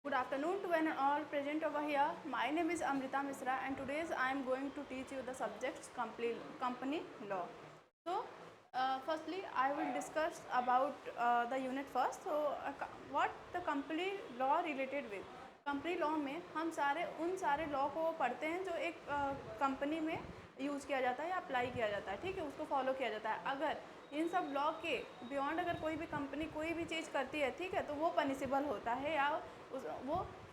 Good afternoon to one and all present over here. My name is Amrita Misra and today I am going to teach you the subjects company law. So, firstly I will discuss about the unit first. So, what the company law related with? Company law में हम उन सारे law को पढ़ते हैं जो एक company में यूज़ किया जाता है या अप्लाई किया जाता है, ठीक है, उसको फॉलो किया जाता है। अगर इन सब लॉ के बियॉन्ड अगर कोई भी कंपनी कोई भी चीज़ करती है, ठीक है, तो वो पनिशेबल होता है या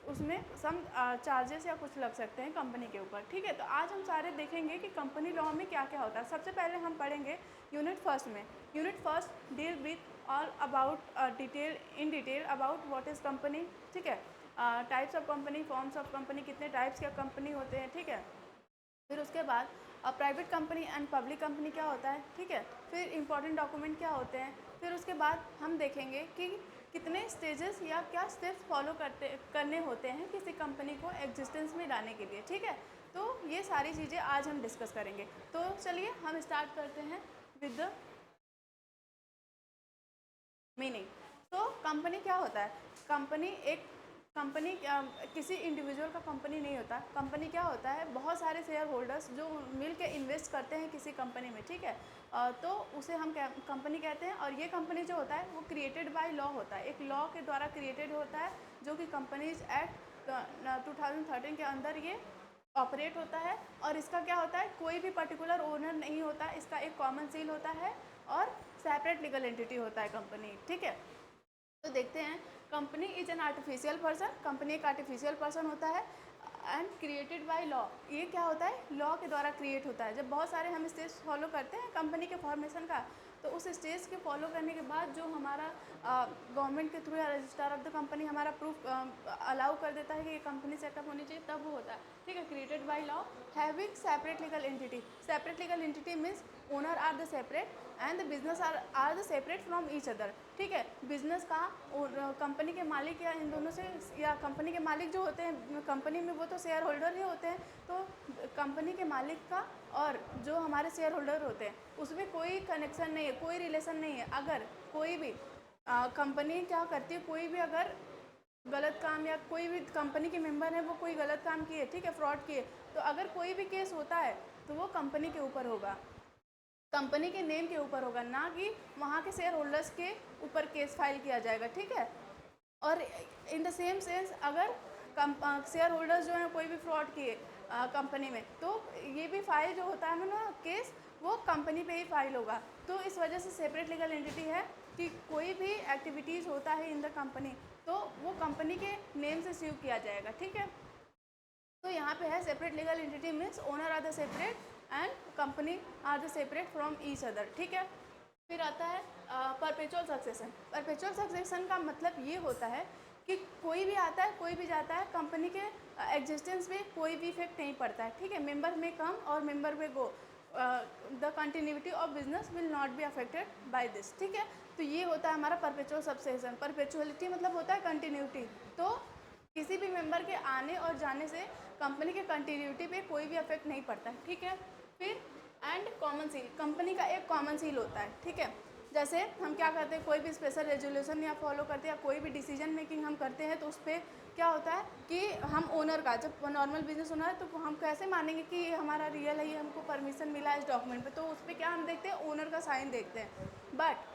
उसमें सम चार्जेस या कुछ लग सकते हैं कंपनी के ऊपर, ठीक है। तो आज हम सारे देखेंगे कि कंपनी लॉ में क्या क्या होता है। सबसे पहले हम पढ़ेंगे यूनिट फर्स्ट में। Unit first deal with all about detail about what is company, ठीक है, types of company, forms of company, कितने टाइप्स के कंपनी होते हैं, ठीक है। फिर उसके बाद private company and public company क्या होता है, ठीक है। फिर इंपॉर्टेंट डॉक्यूमेंट क्या होते हैं। फिर उसके बाद हम देखेंगे कि कितने स्टेजेस या क्या स्टेप्स फॉलो करने होते हैं किसी कंपनी को एग्जिस्टेंस में लाने के लिए, ठीक है। तो ये सारी चीज़ें आज हम डिस्कस करेंगे। तो चलिए हम स्टार्ट करते हैं विद द मीनिंग। तो कंपनी क्या होता है। कंपनी किसी इंडिविजुअल का कंपनी नहीं होता। कंपनी क्या होता है, बहुत सारे शेयर होल्डर्स जो मिल के इन्वेस्ट करते हैं किसी कंपनी में, ठीक है। तो उसे हम कंपनी कहते हैं। और ये कंपनी जो होता है वो क्रिएटेड बाय लॉ होता है, एक लॉ के द्वारा क्रिएटेड होता है जो कि कंपनीज एक्ट 2013 के अंदर ये ऑपरेट होता है। और इसका क्या होता है, कोई भी पर्टिकुलर ओनर नहीं होता, इसका एक कॉमन सील होता है और सेपरेट लीगल एंटिटी होता है कंपनी, ठीक है। तो देखते हैं, company is an artificial person, company एक आर्टिफिशियल पर्सन होता है एंड क्रिएटेड बाय लॉ। ये क्या होता है, लॉ के द्वारा क्रिएट होता है। जब बहुत सारे हम स्टेज फॉलो करते हैं कंपनी के फॉर्मेशन का, तो उस स्टेज के फॉलो करने के बाद जो हमारा गवर्नमेंट के थ्रू या रजिस्ट्रार ऑफ द कंपनी हमारा प्रूफ अलाउ कर देता है कि ये कंपनी सेटअप होनी चाहिए, तब वो होता है, ठीक है। Created by law having separate legal entity. Separate legal entity means owner are the separate and the business are the separate from each other, ठीक है। बिजनेस का और कंपनी के मालिक या इन दोनों से, या कंपनी के मालिक जो होते हैं कंपनी में वो तो शेयर होल्डर ही होते हैं। तो कंपनी के मालिक का और जो हमारे शेयर होल्डर होते हैं उसमें कोई कनेक्शन नहीं है, कोई रिलेशन नहीं है। अगर कोई भी कंपनी क्या करती है, कोई भी अगर गलत काम या कोई भी कंपनी के मेंबर है वो कोई गलत काम किए, ठीक है, फ्रॉड किए, तो अगर कोई भी केस होता है तो वो कंपनी के ऊपर होगा, कंपनी के नेम के ऊपर होगा, ना कि वहाँ के शेयर होल्डर्स के ऊपर केस फाइल किया जाएगा, ठीक है। और इन द सेम सेंस अगर शेयर होल्डर्स जो हैं कोई भी फ्रॉड किए कंपनी में, तो ये भी फाइल जो होता है ना केस, वो कंपनी पे ही फाइल होगा। तो इस वजह से सेपरेट लीगल एंटिटी है कि कोई भी एक्टिविटीज़ होता है इन द कंपनी तो वो कंपनी के नेम से सीव किया जाएगा, ठीक है। तो यहाँ पे है separate legal entity means owner are the separate and company are the separate from each other, ठीक है। फिर आता है परपेचुअल सक्सेशन। परपेचुअल सक्सेशन का मतलब ये होता है कि कोई भी आता है कोई भी जाता है, कंपनी के एग्जिस्टेंस में कोई भी इफेक्ट नहीं पड़ता है, ठीक है। मेंबर में कम और member may go, the continuity of business will not be affected by this, ठीक है। तो ये होता है हमारा परपेचुअल सक्सेशन। परपेचुअलिटी मतलब होता है कंटिन्यूटी। तो किसी भी मेंबर के आने और जाने से कंपनी के कंटिन्यूटी पे कोई भी इफेक्ट नहीं पड़ता है, ठीक है। फिर एंड कॉमन सील, कंपनी का एक कॉमन सील होता है, ठीक है। जैसे हम क्या करते हैं, कोई भी स्पेशल रेजोल्यूशन या फॉलो करते हैं या कोई भी डिसीजन मेकिंग हम करते हैं, तो उस पर क्या होता है कि हम ओनर का, जब नॉर्मल बिजनेस ओनर है तो हम कैसे मानेंगे कि ये हमारा रियल है, ये हमको परमिशन मिला है इस डॉक्यूमेंट पे, तो उस पर क्या हम देखते हैं, ओनर का साइन देखते हैं। बट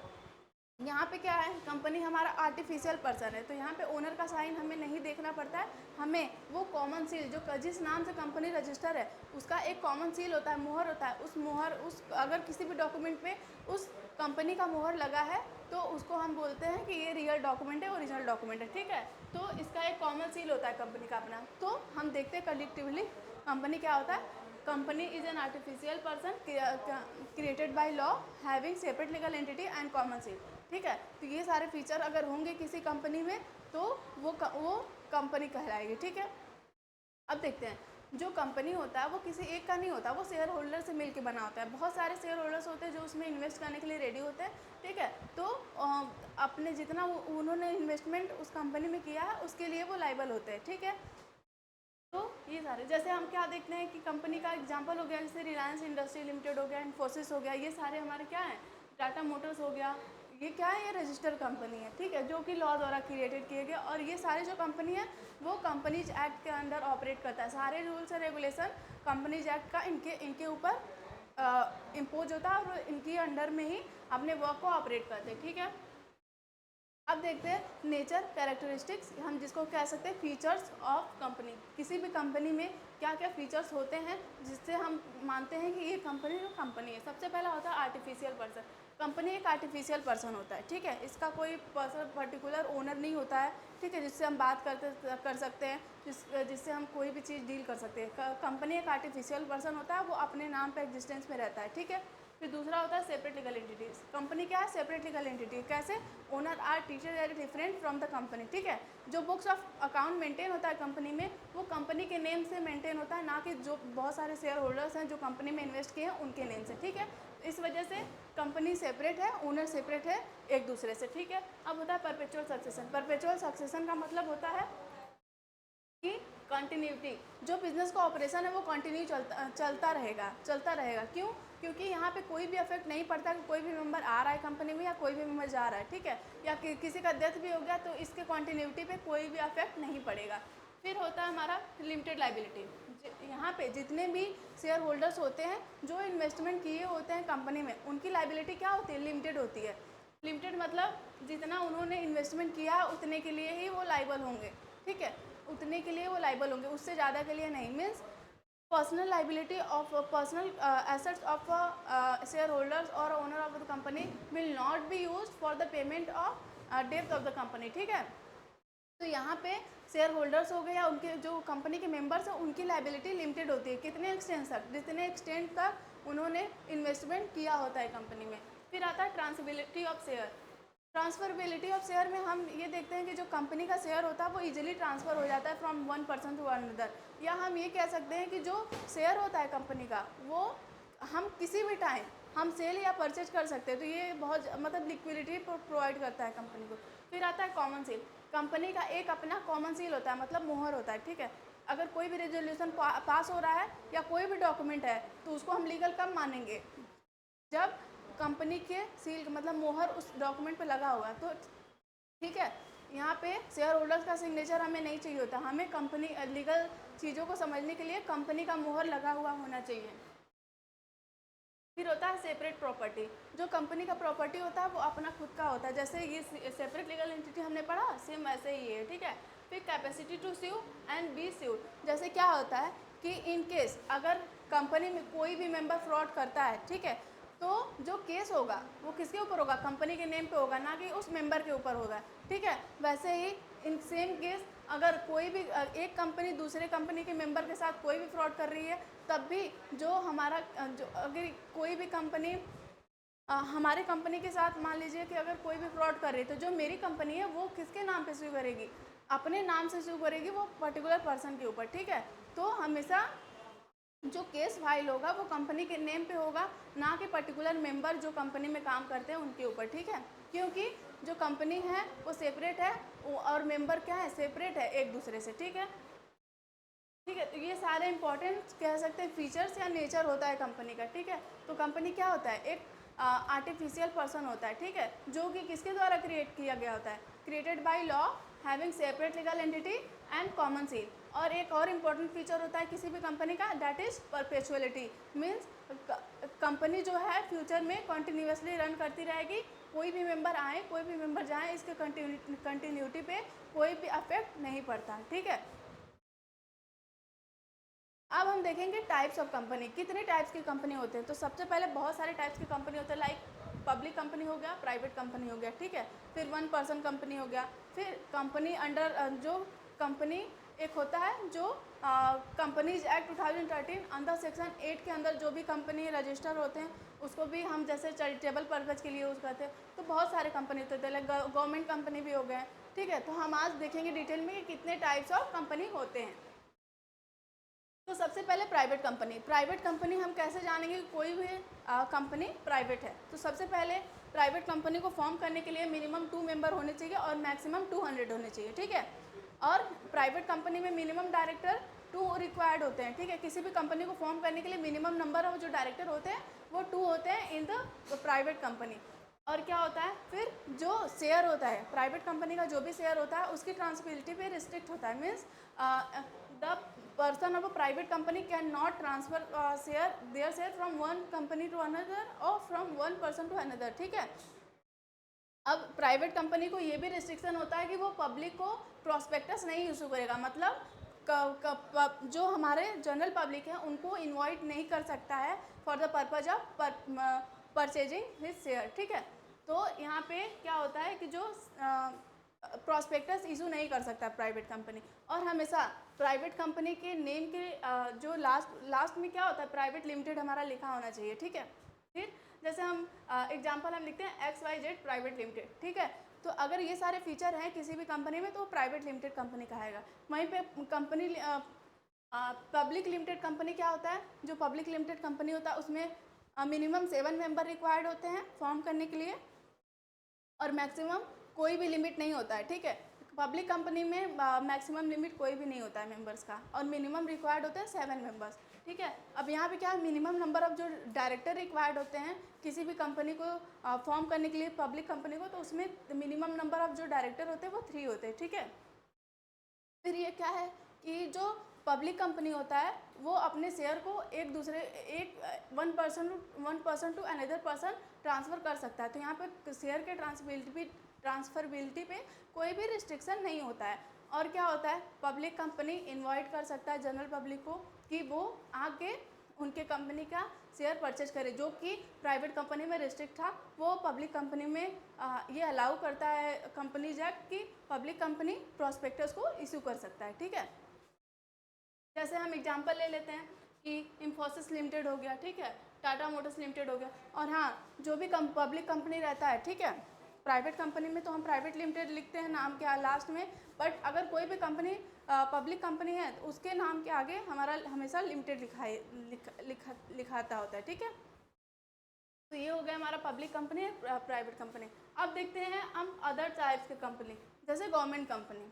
यहाँ पे क्या है, कंपनी हमारा आर्टिफिशियल पर्सन है, तो यहाँ पे ओनर का साइन हमें नहीं देखना पड़ता है। हमें वो कॉमन सील जो जिस नाम से कंपनी रजिस्टर है उसका एक कॉमन सील होता है, मोहर होता है। उस मोहर अगर किसी भी डॉक्यूमेंट पे उस कंपनी का मोहर लगा है तो उसको हम बोलते हैं कि ये रियल डॉक्यूमेंट है, ओरिजिनल डॉक्यूमेंट है, ठीक है। तो इसका एक कॉमन सील होता है कंपनी का अपना। तो हम देखते हैं कलेक्टिवली कंपनी क्या होता है। Company is an artificial person created by law having separate legal entity and common seal, ठीक है। तो ये सारे फीचर अगर होंगे किसी कंपनी में तो वो कंपनी कहलाएगी, ठीक है। अब देखते हैं, जो कंपनी होता है वो किसी एक का नहीं होता, वो शेयर होल्डर से मिलकर बना होता है। बहुत सारे शेयर होल्डर्स होते हैं जो उसमें इन्वेस्ट करने के लिए रेडी होते हैं, ठीक है। तो अपने जितना उन्होंने इन्वेस्टमेंट उस कंपनी में किया है उसके लिए वो लाइबल होते हैं, ठीक है। तो ये सारे, जैसे हम क्या देखते हैं कि कंपनी का एग्जांपल हो गया, जैसे रिलायंस इंडस्ट्री लिमिटेड हो गया, इन्फोसिस हो गया, ये सारे हमारे क्या हैं, टाटा मोटर्स हो गया, ये क्या है, ये रजिस्टर्ड कंपनी है, ठीक है, जो कि लॉ द्वारा क्रिएटेड किए गए, और ये सारे जो कंपनी है वो कंपनीज एक्ट के अंडर ऑपरेट करता है। सारे rules and regulation companies act का इनके ऊपर इम्पोज होता है और इनकी अंडर में ही अपने वर्क को ऑपरेट करते हैं, ठीक है। अब देखते हैं नेचर कैरेक्टरिस्टिक्स, हम जिसको कह सकते हैं फीचर्स ऑफ कंपनी। किसी भी कंपनी में क्या क्या फीचर्स होते हैं जिससे हम मानते हैं कि ये कंपनी है। सबसे पहला होता है आर्टिफिशियल पर्सन। कंपनी एक आर्टिफिशियल पर्सन होता है, ठीक है, इसका कोई पर्सन पर्टिकुलर ओनर नहीं होता है, ठीक है, जिससे हम बात कर सकते हैं, जिससे हम कोई भी चीज़ डील कर सकते हैं। कंपनी एक आर्टिफिशियल पर्सन होता है, वो अपने नाम पे एग्जिस्टेंस में रहता है, ठीक है। फिर दूसरा होता है सेपरेट लीगल एंटिटीज। कंपनी क्या है, सेपरेट लीगल एंटिटी। कैसे, owner are teacher are different from the company, ठीक है। जो बुक्स ऑफ अकाउंट मेंटेन होता है कंपनी में, वो कंपनी के नेम से मेंटेन होता है, ना कि जो बहुत सारे शेयर होल्डर्स हैं जो कंपनी में इन्वेस्ट किए हैं उनके नेम से, ठीक है। इस वजह से कंपनी सेपरेट है, ओनर सेपरेट है एक दूसरे से, ठीक है। अब होता है परपेचुअल सक्सेशन। परपेचुअल सक्सेशन का मतलब होता है कि कंटिन्यूटी, जो बिजनेस का ऑपरेशन है वो कंटिन्यू चलता रहेगा। क्यों? क्योंकि यहाँ पे कोई भी इफेक्ट नहीं पड़ता कि कोई भी मेंबर आ रहा है कंपनी में या कोई भी मेंबर जा रहा है, ठीक है, या किसी का डेथ भी हो गया तो इसके कंटिन्यूटी पे कोई भी इफेक्ट नहीं पड़ेगा। फिर होता है हमारा लिमिटेड लाइबिलिटी। यहाँ पे जितने भी शेयर होल्डर्स होते हैं जो इन्वेस्टमेंट किए होते हैं कंपनी में, उनकी लाइबिलिटी क्या होती है, लिमिटेड होती है। लिमिटेड मतलब जितना उन्होंने इन्वेस्टमेंट किया उतने के लिए ही वो लाइबल होंगे, ठीक है, उतने के लिए वो लाइबल होंगे, उससे ज़्यादा के लिए नहीं। Means personal liability of personal assets of share holders or owner of the company will not be used for the payment of डेप्थ ऑफ द कंपनी, ठीक है। तो यहाँ पे शेयर होल्डर्स हो गए या उनके जो कंपनी के मेंबर्स हैं उनकी लाइबिलिटी लिमिटेड होती है। कितने एक्सटेंट तक, जितने एक्सटेंट तक उन्होंने इन्वेस्टमेंट किया होता है कंपनी में। फिर आता है transferability of share. Transferability of share में हम ये देखते हैं कि जो कंपनी का शेयर होता है वो इजीली ट्रांसफ़र हो जाता है from one person to another. या हम ये कह सकते हैं कि जो शेयर होता है कंपनी का वो हम किसी भी टाइम हम सेल या परचेज कर सकते हैं। तो ये बहुत मतलब लिक्विडिटी प्रोवाइड करता है कंपनी को। फिर आता है कॉमन सील। कंपनी का एक अपना कॉमन सील होता है, मतलब मोहर होता है, ठीक है। अगर कोई भी रेजोल्यूशन पास हो रहा है या कोई भी डॉक्यूमेंट है तो उसको हम लीगल कब मानेंगे, जब कंपनी के सील मतलब मोहर उस डॉक्यूमेंट पे लगा हुआ है, तो ठीक है। यहाँ पे शेयर होल्डर्स का सिग्नेचर हमें नहीं चाहिए होता, हमें कंपनी लीगल चीज़ों को समझने के लिए कंपनी का मोहर लगा हुआ होना चाहिए। फिर होता है सेपरेट प्रॉपर्टी। जो कंपनी का प्रॉपर्टी होता है वो अपना खुद का होता है, जैसे ये सेपरेट लीगल एंटिटी हमने पढ़ा, सेम वैसे ही है, ठीक है। फिर capacity to sue and be sued. जैसे क्या होता है कि इन केस अगर कंपनी में कोई भी मेंबर फ्रॉड करता है, ठीक है, तो जो केस होगा वो किसके ऊपर होगा, कंपनी के नेम पे होगा, ना कि उस मेंबर के ऊपर होगा, ठीक है। वैसे ही इन सेम केस अगर कोई भी एक कंपनी दूसरे कंपनी के मेंबर के साथ कोई भी फ्रॉड कर रही है, तब भी जो हमारा जो अगर कोई भी कंपनी हमारे कंपनी के साथ मान लीजिए कि अगर कोई भी फ्रॉड कर रही है, तो जो मेरी कंपनी है वो किसके नाम पे स्यू करेगी, अपने नाम से स्यू करेगी, वो पर्टिकुलर पर्सन के ऊपर, ठीक है। तो हमेशा जो केस फाइल होगा वो कंपनी के नेम पे होगा, ना कि पर्टिकुलर मेंबर जो कंपनी में काम करते हैं उनके ऊपर, ठीक है। क्योंकि जो कंपनी है वो सेपरेट है और मेंबर क्या है, सेपरेट है एक दूसरे से, ठीक है। ठीक है, तो ये सारे इंपॉर्टेंट कह सकते हैं फीचर्स या नेचर होता है कंपनी का, ठीक है। तो कंपनी क्या होता है, एक आर्टिफिशियल पर्सन होता है, ठीक है, जो कि किसके द्वारा क्रिएट किया गया होता है, created by law, having separate legal entity and common seal. और एक और इम्पॉर्टेंट फीचर होता है किसी भी कंपनी का, दैट इज परपेचुअलिटी। मीन्स कंपनी जो है फ्यूचर में कंटिन्यूसली रन करती रहेगी, कोई भी मेंबर आए कोई भी मेंबर जाए, इसके कंटिन्यूटी पे कोई भी अफेक्ट नहीं पड़ता, ठीक है। अब हम देखेंगे टाइप्स ऑफ कंपनी, कितने टाइप्स की कंपनी होते हैं। तो सबसे पहले बहुत सारे टाइप्स की कंपनी होते हैं, लाइक पब्लिक कंपनी हो गया, प्राइवेट कंपनी हो गया, ठीक है। फिर वन पर्सन कंपनी हो गया। फिर कंपनी अंडर जो कंपनी एक होता है जो कंपनीज एक्ट 2013 अंडर सेक्शन 8 के अंदर जो भी कंपनी रजिस्टर होते हैं उसको भी हम जैसे चैरिटेबल पर्पज़ के लिए यूज़ करते हैं। तो बहुत सारे कंपनी होते हैं, लाइक गवर्नमेंट कंपनी भी हो गए, ठीक है। तो हम आज देखेंगे डिटेल में कि कितने टाइप्स ऑफ कंपनी होते हैं। तो सबसे पहले प्राइवेट कंपनी। प्राइवेट कंपनी हम कैसे जानेंगे कि कोई भी कंपनी प्राइवेट है। तो सबसे पहले प्राइवेट कंपनी को फॉर्म करने के लिए मिनिमम 2 मेंबर होने चाहिए और मैक्सिमम 200 होने चाहिए, ठीक है। और प्राइवेट कंपनी में मिनिमम डायरेक्टर 2 रिक्वायर्ड होते हैं, ठीक है। किसी भी कंपनी को फॉर्म करने के लिए मिनिमम नंबर ऑफ जो डायरेक्टर होते हैं वो 2 होते हैं इन द प्राइवेट कंपनी। और क्या होता है फिर जो शेयर होता है प्राइवेट कंपनी का, जो भी शेयर होता है उसकी ट्रांसफरेबिलिटी पे रिस्ट्रिक्ट होता है। Means the person of a private company can not transfer share their share from one company to another or from one person to another. ठीक है, अब प्राइवेट कंपनी को ये भी रिस्ट्रिक्शन होता है कि वो पब्लिक को प्रोस्पेक्टस नहीं इशू करेगा, मतलब जो हमारे जनरल पब्लिक है उनको इन्वाइट नहीं कर सकता है for the purpose of purchasing his share. ठीक है, तो यहाँ पे क्या होता है कि जो प्रोस्पेक्टस इशू नहीं कर सकता प्राइवेट कंपनी। और हमेशा प्राइवेट कंपनी के नेम के जो लास्ट में क्या होता है, प्राइवेट लिमिटेड हमारा लिखा होना चाहिए। ठीक है, फिर जैसे हम एग्जांपल हम लिखते हैं XYZ प्राइवेट लिमिटेड। ठीक है, तो अगर ये सारे फीचर हैं किसी भी कंपनी में तो प्राइवेट लिमिटेड कंपनी कहेगा। वहीं पे कंपनी पब्लिक लिमिटेड कंपनी क्या होता है, जो पब्लिक लिमिटेड कंपनी होता है उसमें मिनिमम 7 मेंबर रिक्वायर्ड होते हैं फॉर्म करने के लिए और मैक्सिमम कोई भी लिमिट नहीं होता है। ठीक है, पब्लिक कंपनी में मैक्सिमम लिमिट कोई भी नहीं होता है मेंबर्स का और मिनिमम रिक्वायर्ड होते हैं 7 मेंबर्स। ठीक है, अब यहाँ पे क्या है, मिनिमम नंबर ऑफ जो डायरेक्टर रिक्वायर्ड होते हैं किसी भी कंपनी को फॉर्म करने के लिए पब्लिक कंपनी को, तो उसमें मिनिमम नंबर ऑफ जो डायरेक्टर होते हैं वो 3 होते हैं। ठीक है, फिर ये क्या है कि जो पब्लिक कंपनी होता है वो अपने शेयर को one person to another person transfer कर सकता है। तो यहाँ पे शेयर के ट्रांसफरबिलिटी पे कोई भी रिस्ट्रिक्शन नहीं होता है। और क्या होता है, पब्लिक कंपनी इनवाइट कर सकता है जनरल पब्लिक को कि वो आके उनके कंपनी का शेयर परचेज करे, जो कि प्राइवेट कंपनी में रिस्ट्रिक्ट था। वो पब्लिक कंपनी में ये अलाउ करता है कंपनीज एक्ट कि पब्लिक कंपनी प्रोस्पेक्टस को इशू कर सकता है। ठीक है, जैसे हम एग्जांपल ले लेते हैं कि इंफोसिस लिमिटेड हो गया। ठीक है, टाटा मोटर्स लिमिटेड हो गया। और हाँ, जो भी पब्लिक कंपनी रहता है, ठीक है, प्राइवेट कंपनी में तो हम प्राइवेट लिमिटेड लिखते हैं नाम के लास्ट में, बट अगर कोई भी कंपनी पब्लिक कंपनी है तो उसके नाम के आगे हमारा हमेशा लिमिटेड लिखाता होता है। ठीक है, तो ये हो गया हमारा पब्लिक कंपनी प्राइवेट कंपनी। अब देखते हैं हम अदर टाइप्स के कंपनी, जैसे गवर्नमेंट कंपनी।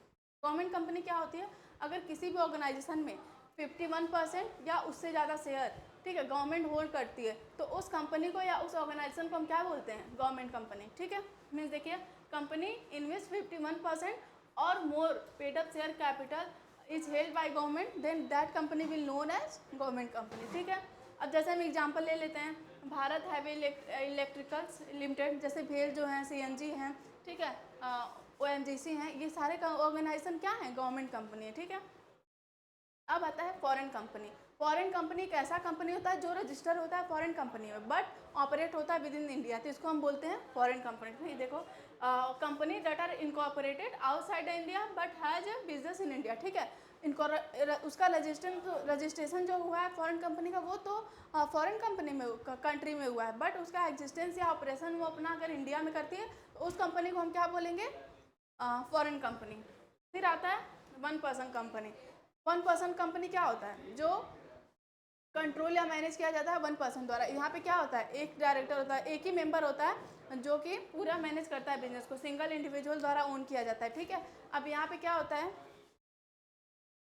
गवर्नमेंट कंपनी क्या होती है, अगर किसी भी ऑर्गेनाइजेशन में 51% या उससे ज़्यादा शेयर, ठीक है, गवर्नमेंट होल्ड करती है तो उस कंपनी को या उस ऑर्गेनाइजेशन को हम क्या बोलते हैं, गवर्नमेंट कंपनी। ठीक है, मीन्स देखिए, company invest 51% or more paid up share capital is held by government, then that company will known as government company. ठीक है, अब जैसे हम एग्जांपल ले लेते हैं, भारत हैवी इलेक्ट्रिकल्स लिमिटेड, जैसे भेल जो हैं, CNG हैं, ठीक है, ONGC हैं, ये सारे ऑर्गेनाइजेशन क्या हैं, गवर्नमेंट कंपनी है। ठीक है, अब आता है फॉरेन कंपनी। फॉरेन कंपनी एक ऐसा कंपनी होता है जो रजिस्टर होता है फॉरेन कंपनी में बट ऑपरेट होता है विद इन इंडिया, तो इसको हम बोलते हैं फॉरेन कंपनी। देखो, company that are incorporated outside India but has a business in India. ठीक है, इनको उसका रजिस्ट्रेशन जो हुआ है फॉरेन कंपनी का वो तो फॉरेन कंपनी में कंट्री में हुआ है, बट उसका एग्जिस्टेंस या ऑपरेशन वो अपना अगर इंडिया में करती है तो उस कंपनी को हम क्या बोलेंगे, फॉरेन कंपनी। फिर आता है one person company. One person company क्या होता है, जो कंट्रोल या मैनेज किया जाता है वन पर्सन द्वारा। यहाँ पे क्या होता है, एक डायरेक्टर होता है, एक ही मेंबर होता है जो कि पूरा मैनेज करता है बिजनेस को, सिंगल इंडिविजुअल द्वारा ओन किया जाता है। ठीक है, अब यहाँ पे क्या होता है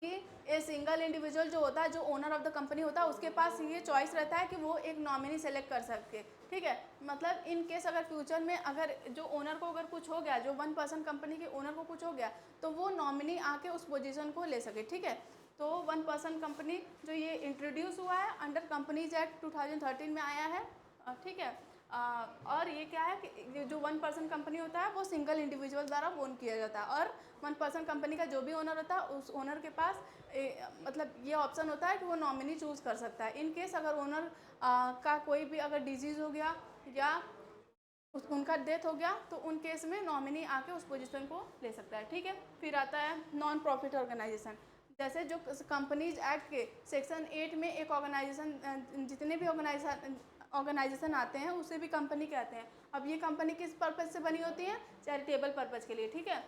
कि ये सिंगल इंडिविजुअल जो होता है, जो ओनर ऑफ द कंपनी होता है, उसके पास ये चॉइस रहता है कि वो एक नॉमिनी सेलेक्ट कर सके। ठीक है, मतलब इन केस अगर फ्यूचर में अगर जो ओनर को अगर कुछ हो गया, जो वन पर्सन कंपनी के ओनर को कुछ हो गया तो वो नॉमिनी आके उस पोजीशन को ले सके। ठीक है, तो वन पर्सन कंपनी जो ये इंट्रोड्यूस हुआ है अंडर कंपनीज एक्ट 2013 में आया है। ठीक है, और ये क्या है कि जो वन पर्सन कंपनी होता है वो सिंगल इंडिविजुअल द्वारा ओन किया जाता है और वन पर्सन कंपनी का जो भी ओनर होता है उस ओनर के पास मतलब ये ऑप्शन होता है कि वो नॉमिनी चूज़ कर सकता है। इन केस अगर ओनर का कोई भी अगर डिजीज़ हो गया या उनका डेथ हो गया तो उन केस में नॉमिनी आके उस पोजीशन को ले सकता है। ठीक है, फिर आता है नॉन प्रॉफिट ऑर्गेनाइजेशन। जैसे जो कंपनीज एक्ट के सेक्शन 8 में एक ऑर्गेनाइजेशन, जितने भी ऑर्गेनाइजेशन आते हैं उसे भी कंपनी कहते हैं। अब ये कंपनी किस पर्पज़ से बनी होती है, चैरिटेबल पर्पज़ के लिए। ठीक है,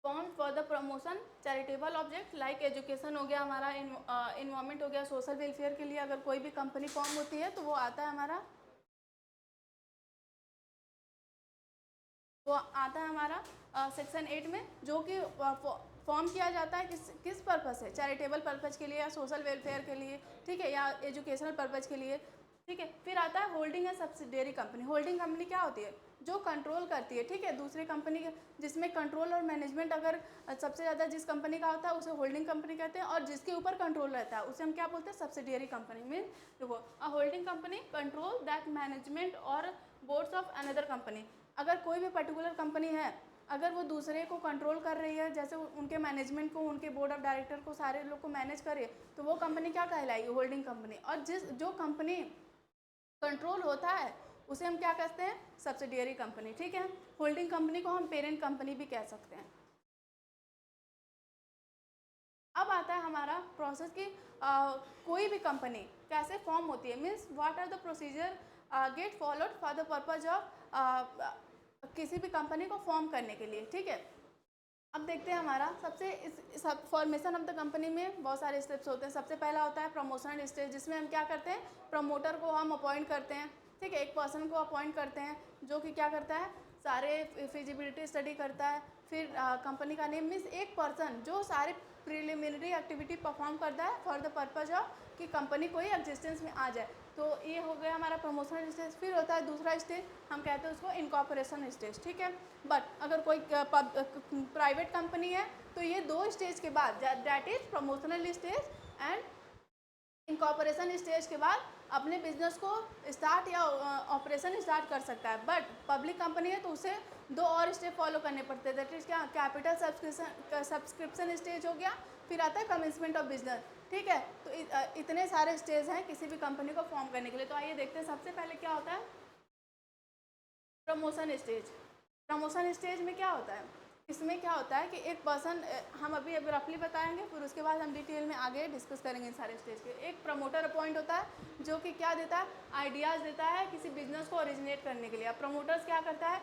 form for the promotion charitable object like education हो गया हमारा, इन्वायरमेंट हो गया, सोशल वेलफेयर के लिए अगर कोई भी कंपनी फॉर्म होती है तो वो आता है हमारा सेक्शन 8 में, जो कि फॉर्म किया जाता है किस पर्पज़ से, चैरिटेबल पर्पज़ के लिए या सोशल वेलफेयर के लिए, ठीक है, या एजुकेशनल पर्पज़ के लिए। ठीक है। फिर आता है holding and subsidiary company. Holding company क्या होती है? जो कंट्रोल करती है, ठीक है, दूसरे कंपनी के, जिसमें कंट्रोल और मैनेजमेंट अगर सबसे ज़्यादा जिस कंपनी का होता है उसे होल्डिंग कंपनी कहते हैं, और जिसके ऊपर कंट्रोल रहता है उसे हम क्या बोलते हैं? Subsidiary company. मीन देखो, a holding company control that management और बोर्ड्स ऑफ अनदर कंपनी। अगर कोई भी पर्टिकुलर कंपनी है, अगर वो दूसरे को कंट्रोल कर रही है, जैसे उनके मैनेजमेंट को, उनके बोर्ड ऑफ डायरेक्टर को, सारे लोग को मैनेज करे, तो वो कंपनी क्या कहलाएगी? Holding company. और जो कंपनी कंट्रोल होता है उसे हम क्या कहते हैं? सब्सिडियरी कंपनी, ठीक है। होल्डिंग कंपनी को हम पेरेंट कंपनी भी कह सकते हैं। अब आता है हमारा प्रोसेस की कोई भी कंपनी कैसे फॉर्म होती है, means what are the procedure get followed for the purpose of किसी भी कंपनी को फॉर्म करने के लिए, ठीक है। अब देखते हैं हमारा सब फॉर्मेशन ऑफ द कंपनी में बहुत सारे स्टेप्स होते हैं। सबसे पहला होता है प्रमोशन स्टेज, जिसमें हम क्या करते हैं? प्रमोटर को हम अपॉइंट करते हैं, ठीक है, एक पर्सन को अपॉइंट करते हैं जो कि क्या करता है? सारे फिजिबिलिटी स्टडी करता है। फिर कंपनी का नेम, मीन्स एक पर्सन जो सारे प्रिलिमिनरी एक्टिविटी परफॉर्म करता है फॉर द पर्पज ऑफ कि कंपनी कोई एग्जिस्टेंस में आ जाए। तो ये हो गया हमारा प्रमोशन स्टेज। फिर होता है दूसरा स्टेज, हम कहते हैं उसको इनकॉर्पोरेशन स्टेज, ठीक है। बट अगर कोई प्राइवेट कंपनी है तो ये 2 स्टेज के बाद, that is promotional stage and incorporation stage के बाद अपने बिजनेस को स्टार्ट या ऑपरेशन स्टार्ट कर सकता है। बट पब्लिक कंपनी है तो उसे 2 और स्टेप फॉलो करने पड़ते हैं, दैट इज क्या? कैपिटल सब्सक्रिप्शन स्टेज हो गया, फिर आता है कमेंसमेंट ऑफ बिजनेस, ठीक है। तो इतने सारे स्टेज हैं किसी भी कंपनी को फॉर्म करने के लिए। तो आइए देखते हैं सबसे पहले क्या होता है? Promotion stage. प्रमोशन स्टेज में क्या होता है? इसमें क्या होता है कि एक पर्सन, हम अभी रफली बताएंगे, फिर उसके बाद हम डिटेल में आगे डिस्कस करेंगे इन सारे स्टेज के। एक प्रमोटर अपॉइंट होता है जो कि क्या देता है? आइडियाज़ देता है किसी बिजनेस को ओरिजिनेट करने के लिए। अब प्रमोटर्स क्या करता है?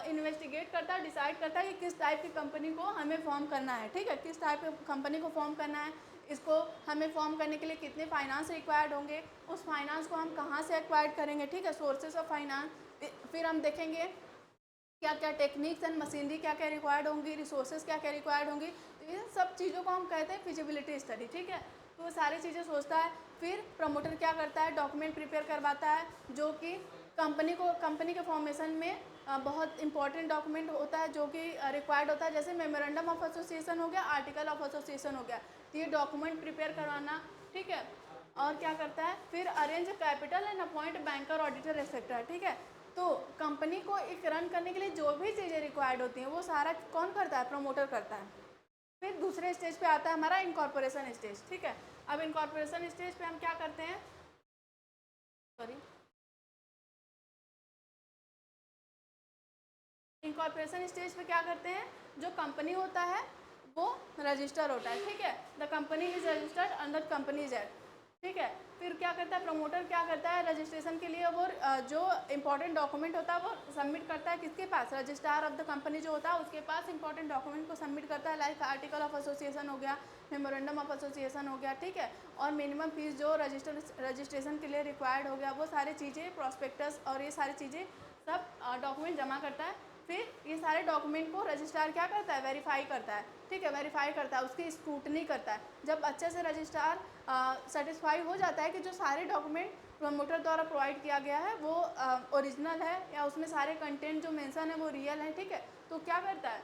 इन्वेस्टिगेट करता है, डिसाइड करता है कि किस टाइप की कंपनी को हमें फॉर्म करना है, ठीक है, किस टाइप की कंपनी को फॉर्म करना है, इसको हमें फॉर्म करने के लिए कितने फाइनेंस रिक्वायर्ड होंगे, उस फाइनेंस को हम कहाँ से एक्वायर्ड करेंगे, ठीक है, सोर्सेज ऑफ फाइनेंस। फिर हम देखेंगे क्या क्या टेक्निक्स एंड मशीनरी क्या क्या रिक्वायर्ड होंगी, रिसोर्सेज क्या क्या रिक्वायर्ड होंगी। तो इन सब चीज़ों को हम कहते हैं फिजिबिलिटी स्टडी, ठीक है। तो वो सारी चीज़ें सोचता है। फिर प्रमोटर क्या करता है? डॉक्यूमेंट प्रिपेयर करवाता है, जो कि कंपनी के फॉर्मेशन में बहुत इंपॉर्टेंट डॉक्यूमेंट होता है जो कि रिक्वायर्ड होता है। जैसे मेमोरेंडम ऑफ एसोसिएशन हो गया, आर्टिकल ऑफ एसोसिएशन हो गया, तो ये डॉक्यूमेंट प्रिपेयर करवाना, ठीक है। और क्या करता है? फिर arrange capital and appoint banker, auditor etcetera, ठीक है। तो कंपनी को एक रन करने के लिए जो भी चीज़ें रिक्वायर्ड होती हैं वो सारा कौन करता है? प्रमोटर करता है। फिर दूसरे स्टेज पे आता है हमारा इनकॉर्पोरेशन स्टेज, ठीक है। अब इनकॉर्पोरेशन स्टेज पे हम क्या करते हैं? सॉरी, इनकॉर्पोरेशन स्टेज पे क्या करते हैं? जो कंपनी होता है वो रजिस्टर होता है, ठीक है। The company is registered under companies act, ठीक है। फिर क्या करता है? प्रमोटर क्या करता है? रजिस्ट्रेशन के लिए वो जो इंपॉर्टेंट डॉक्यूमेंट होता है वो सबमिट करता है किसके पास? रजिस्ट्रार ऑफ द कंपनी जो होता है उसके पास इंपॉर्टेंट डॉक्यूमेंट को सबमिट करता है, लाइक आर्टिकल ऑफ एसोसिएशन हो गया, मेमोरेंडम ऑफ एसोसिएशन हो गया, ठीक है। और मिनिमम फीस जो रजिस्ट्रेशन के लिए रिक्वायर्ड हो गया, वो सारी चीज़ें, प्रॉस्पेक्टस और ये सारी चीज़ें सब डॉक्यूमेंट जमा करता है। फिर ये सारे डॉक्यूमेंट को रजिस्ट्रार क्या करता है? वेरीफाई करता है, ठीक है, वेरीफाई करता है, उसकी स्क्रूटनी करता है। जब अच्छे से रजिस्ट्रार सेटिस्फाई हो जाता है कि जो सारे डॉक्यूमेंट प्रमोटर द्वारा प्रोवाइड किया गया है वो ओरिजिनल है या उसमें सारे कंटेंट जो मेंशन है वो रियल है, ठीक है, तो क्या करता है?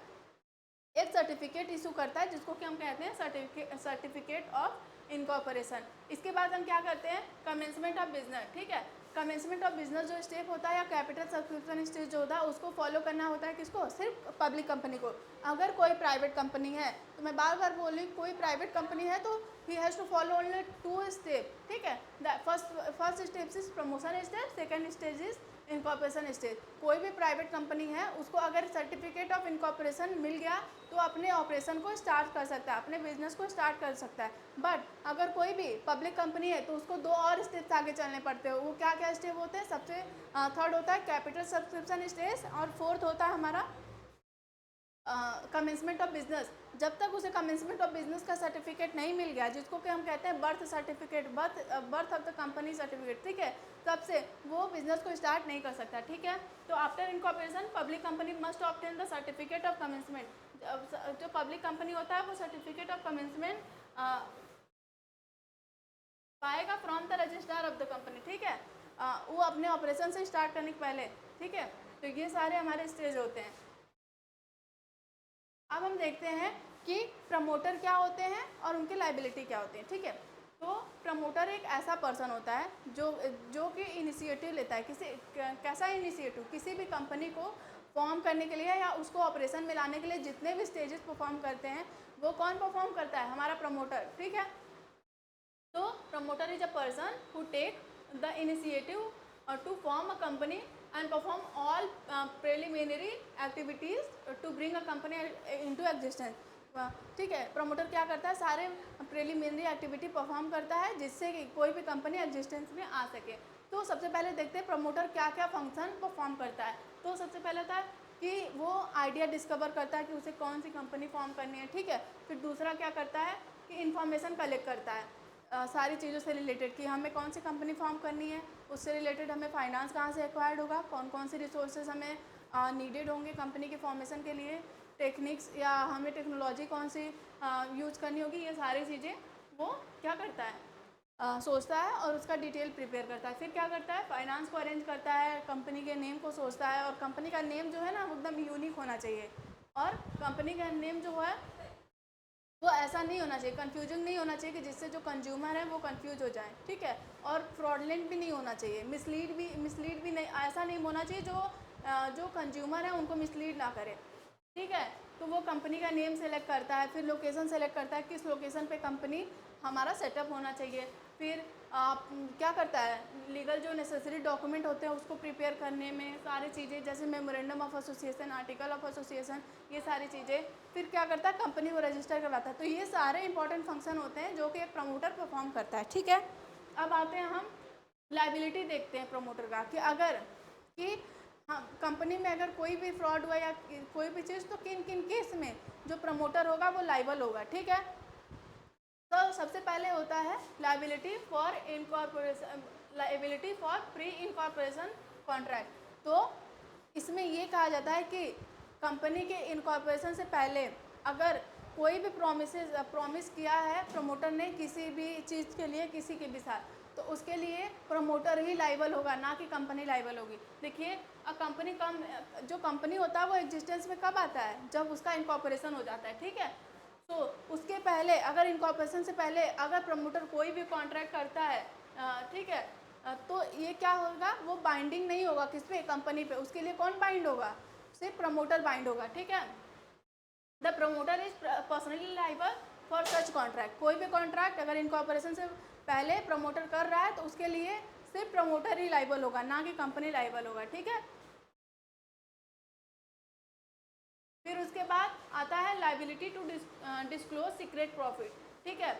एक सर्टिफिकेट इशू करता है जिसको कि हम कहते हैं सर्टिफिकेट ऑफ इनकॉर्पोरेशन। इसके बाद हम क्या करते हैं? कमेंसमेंट ऑफ बिजनेस, ठीक है। कमेंसमेंट ऑफ बिजनेस जो स्टेप होता है या कैपिटल सब्सक्रिप्शन स्टेज जो होता है उसको फॉलो करना होता है किसको? सिर्फ पब्लिक कंपनी को। अगर कोई प्राइवेट कंपनी है, तो मैं बार बार बोल रही हूँ, कोई प्राइवेट कंपनी है तो ही has to follow only 2 step, ठीक है। First step is promotion stage, second stage is incorporation stage. कोई भी प्राइवेट कंपनी है उसको अगर सर्टिफिकेट ऑफ इनकॉर्पोरेशन मिल गया तो अपने ऑपरेशन को स्टार्ट कर सकता है, अपने बिजनेस को स्टार्ट कर सकता है। बट अगर कोई भी पब्लिक कंपनी है तो उसको 2 और स्टेप्स आगे चलने पड़ते हैं। वो क्या क्या स्टेप होते हैं? सबसे थर्ड होता है कैपिटल सब्सक्रिप्शन स्टेज, और फोर्थ होता है हमारा कमेंसमेंट ऑफ बिजनेस। जब तक उसे कमेंसमेंट ऑफ बिजनेस का सर्टिफिकेट नहीं मिल गया, जिसको कि हम कहते हैं birth certificate, birth of the company certificate, ठीक है, तब से वो बिजनेस को स्टार्ट नहीं कर सकता, ठीक है। तो after incorporation public company must obtain the certificate of commencement. जो पब्लिक कंपनी होता है वो सर्टिफिकेट ऑफ कमेंसमेंट पाएगा from the registrar of the company, ठीक है। वो अपने ऑपरेशन से स्टार्ट करने के पहले, ठीक है। तो ये सारे हमारे स्टेज होते हैं। अब हम देखते हैं कि प्रमोटर क्या होते हैं और उनकी लाइबिलिटी क्या होती है, ठीक है। तो प्रमोटर एक ऐसा पर्सन होता है जो कि इनिशिएटिव लेता है, कैसा इनिशिएटिव, किसी भी कंपनी को फॉर्म करने के लिए या उसको ऑपरेशन में लाने के लिए जितने भी स्टेजेस परफॉर्म करते हैं, वो कौन परफॉर्म करता है, हमारा प्रमोटर, ठीक है। तो promoter is a person who take the initiative to form a company and perform all preliminary activities to bring a company into existence, ठीक है। प्रमोटर क्या करता है, सारे प्रिलिमिनरी एक्टिविटी परफॉर्म करता है जिससे कि कोई भी कंपनी एग्जिस्टेंस में आ सके। तो सबसे पहले देखते हैं प्रमोटर क्या क्या फंक्शन परफॉर्म करता है। तो सबसे पहले था कि वो आइडिया डिस्कवर करता है कि उसे कौन सी कंपनी फॉर्म करनी है, ठीक है। फिर दूसरा क्या करता है कि इन्फॉर्मेशन कलेक्ट करता है सारी चीज़ों से रिलेटेड कि हमें कौन सी कंपनी फॉर्म करनी है, उससे रिलेटेड हमें फाइनेंस कहाँ से एक्वायर्ड होगा, कौन कौन से रिसोर्सेज हमें नीडेड होंगे कंपनी के फॉर्मेशन के लिए, टेक्निक्स या हमें टेक्नोलॉजी कौन सी यूज़ करनी होगी, ये सारी चीज़ें वो क्या करता है, सोचता है और उसका डिटेल प्रिपेयर करता है। फिर क्या करता है, फाइनेंस को अरेंज करता है, कंपनी के नेम को सोचता है, और कंपनी का नेम जो है ना वो एकदम यूनिक होना चाहिए, और कंपनी का नेम जो है वो ऐसा नहीं होना चाहिए, कंफ्यूजिंग नहीं होना चाहिए कि जिससे जो कंज्यूमर है वो कंफ्यूज हो जाए, ठीक है। और फ्रॉडलेंट भी नहीं होना चाहिए, मिसलीड भी नहीं, ऐसा नहीं होना चाहिए जो कंज्यूमर है उनको मिसलीड ना करे, ठीक है। तो वो कंपनी का नेम सेलेक्ट करता है, फिर लोकेशन सेलेक्ट करता है, किस लोकेशन पे कंपनी हमारा सेटअप होना चाहिए। फिर क्या करता है, लीगल जो नेसेसरी डॉक्यूमेंट होते हैं उसको प्रिपेयर करने में सारी चीज़ें, जैसे memorandum of association, article of association, ये सारी चीज़ें। फिर क्या करता है, कंपनी को रजिस्टर करवाता है। तो ये सारे इंपॉर्टेंट फंक्शन होते हैं जो कि एक प्रमोटर परफॉर्म करता है, ठीक है। अब आते हैं हम लाइबिलिटी देखते हैं प्रमोटर का, कि अगर कि हाँ कंपनी में अगर कोई भी फ्रॉड हुआ या कोई भी चीज़, तो किन किन केस में जो प्रमोटर होगा वो लाइबल होगा, ठीक है। तो सबसे पहले होता है liability for incorporation, liability for pre incorporation contract. तो इसमें ये कहा जाता है कि कंपनी के इनकॉर्पोरेशन से पहले अगर कोई भी प्रॉमिस किया है प्रमोटर ने किसी भी चीज़ के लिए किसी के भी साथ, तो उसके लिए प्रमोटर ही लाइबल होगा, ना कि कंपनी लाइबल होगी। देखिए जो कंपनी होता है वो एग्जिस्टेंस में कब आता है, जब उसका इनकॉर्पोरेशन हो जाता है, ठीक है। तो उसके पहले अगर इनकॉर्पोरेशन से पहले अगर प्रमोटर कोई भी कॉन्ट्रैक्ट करता है, ठीक है, तो ये क्या होगा, वो बाइंडिंग नहीं होगा किस पे, कंपनी पे। उसके लिए कौन बाइंड होगा, सिर्फ प्रमोटर बाइंड होगा, ठीक है। The promoter is personally liable for such contract. कोई भी कॉन्ट्रैक्ट अगर इनकॉर्पोरेशन से पहले प्रमोटर कर रहा है तो उसके लिए सिर्फ प्रमोटर ही लाइबल होगा, ना कि कंपनी लाइबल होगा, ठीक है। फिर उसके बाद आता है liability to disclose secret profit, ठीक है।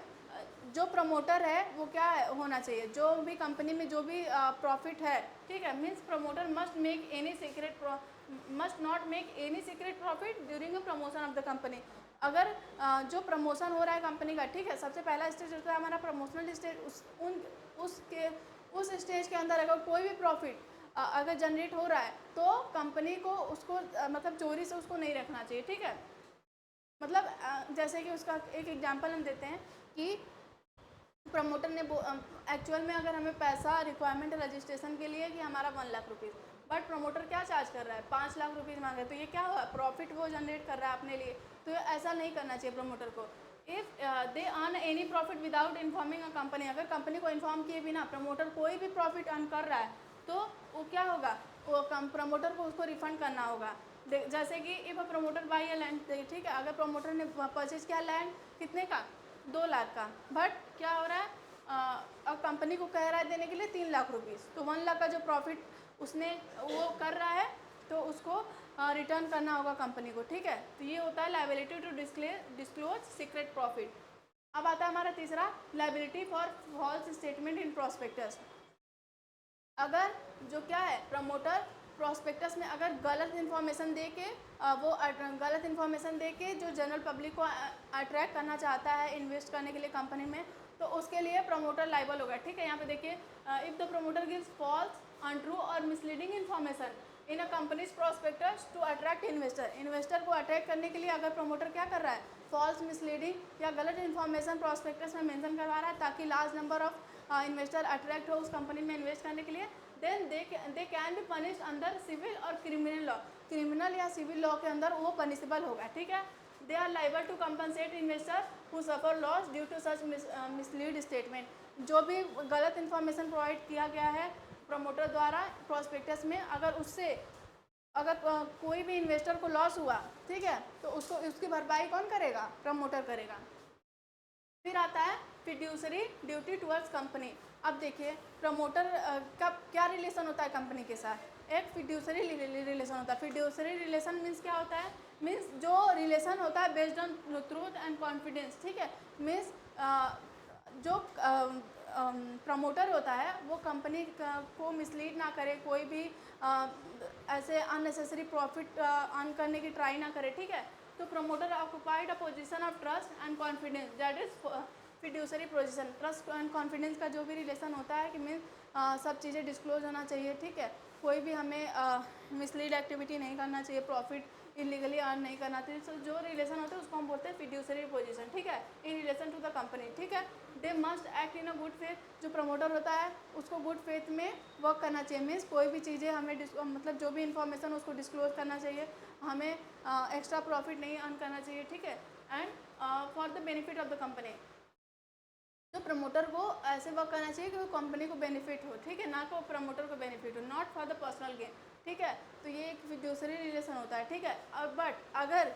जो प्रमोटर है वो क्या होना चाहिए, जो भी कंपनी में जो भी प्रॉफिट है, ठीक है, means promoter must not make any secret profit during the promotion of the company. अगर जो प्रमोशन हो रहा है कंपनी का, ठीक है, सबसे पहला स्टेज होता है हमारा प्रमोशनल स्टेज, उस स्टेज के अंदर अगर कोई भी प्रॉफिट अगर जनरेट हो रहा है तो कंपनी को उसको मतलब चोरी से उसको नहीं रखना चाहिए, ठीक है। मतलब जैसे कि उसका एक एग्जांपल हम देते हैं कि प्रमोटर ने एक्चुअल में अगर हमें पैसा रिक्वायरमेंट रजिस्ट्रेशन के लिए कि हमारा 1 लाख रुपीज़, बट प्रमोटर क्या चार्ज कर रहा है, 5 लाख रुपीज़ मांग रहे हैं, तो ये क्या हुआ, प्रॉफिट वो जनरेट कर रहा है अपने लिए। तो ऐसा नहीं करना चाहिए प्रमोटर को। If they earn any profit without informing a company, अगर कंपनी को इन्फॉर्म किए बिना प्रमोटर कोई भी प्रॉफिट अर्न कर रहा है तो वो क्या होगा, वो प्रमोटर को उसको रिफंड करना होगा। जैसे कि if a promoter by a land, ठीक है, अगर प्रमोटर ने परचेज किया लैंड कितने का, 2 लाख का, बट क्या हो रहा है, अब कंपनी को कह रहा है देने के लिए 3 लाख रुपीज़, तो 1 लाख का जो प्रॉफिट उसने वो कर रहा है तो उसको रिटर्न करना होगा कंपनी को, ठीक है। तो ये होता है liability to disclose secret profit. अब आता है हमारा तीसरा, liability for false statement in prospectus. अगर जो क्या है, प्रमोटर प्रोस्पेक्टस में अगर गलत इन्फॉर्मेशन दे के गलत इन्फॉर्मेशन दे के जो जनरल पब्लिक को अट्रैक्ट करना चाहता है इन्वेस्ट करने के लिए कंपनी में, तो उसके लिए प्रमोटर लाइबल होगा, ठीक है। यहाँ पे देखिए, if the promoter gives false, untrue or misleading information in a company's prospectus to attract investor को अट्रैक्ट करने के लिए अगर प्रमोटर क्या कर रहा है, फॉल्स, मिसलीडिंग या गलत इन्फॉर्मेशन प्रोस्पेक्टस में मेंशन करवा रहा है ताकि large number of investor attract हो उस कंपनी में इन्वेस्ट करने के लिए, then they can be punished under civil और क्रिमिनल लॉ। क्रिमिनल या सिविल लॉ के अंदर वो पनिशेबल होगा, ठीक है। They are liable to compensate investor who suffer loss due to such mislead statement. जो भी गलत इन्फॉर्मेशन प्रोवाइड किया गया है प्रमोटर द्वारा प्रोस्पेक्टस में, अगर कोई भी इन्वेस्टर को लॉस हुआ, ठीक है, तो उसकी भरपाई कौन करेगा? प्रमोटर करेगा। फिर आता है फिड्यूसरी ड्यूटी टुवर्ड्स कंपनी। अब देखिए प्रमोटर का क्या रिलेशन होता है कंपनी के साथ? एक फिड्यूसरी रिलेशन होता है। फिड्यूसरी रिलेशन मीन्स क्या होता है? मीन्स जो रिलेशन होता है based on truth and confidence, ठीक है। मीन्स जो प्रमोटर होता है वो कंपनी को मिसलीड ना करे, कोई भी ऐसे अननेसेसरी प्रॉफिट अर्न करने की ट्राई ना करे, ठीक है। तो promoter occupied a position of trust and confidence, that is fiduciary position. Trust and confidence का जो भी रिलेशन होता है कि मीन्स सब चीज़ें डिस्क्लोज होना चाहिए, ठीक है। कोई भी हमें मिसलीड एक्टिविटी नहीं करना चाहिए, प्रॉफिट इलीगली अर्न नहीं करना चाहिए। तो जो रिलेशन होता है उसको हम बोलते हैं फिड्यूसरी पोजीशन, ठीक है, in relation to the company, ठीक है। They must act in a good faith. जो प्रमोटर होता है उसको गुड फेथ में वर्क करना चाहिए। मीन्स कोई भी चीज़ें हमें मतलब जो भी इन्फॉर्मेशन उसको डिस्क्लोज करना चाहिए, हमें एक्स्ट्रा प्रॉफिट नहीं अर्न करना चाहिए, ठीक है। And for the benefit of the company, तो प्रमोटर को ऐसे वर्क करना चाहिए कि वो कंपनी को बेनिफिट हो, ठीक है, ना कि प्रमोटर को बेनिफिट हो, not for the personal gain, ठीक है। तो ये एक फिड्यूसरी रिलेशन होता है, ठीक है। बट अगर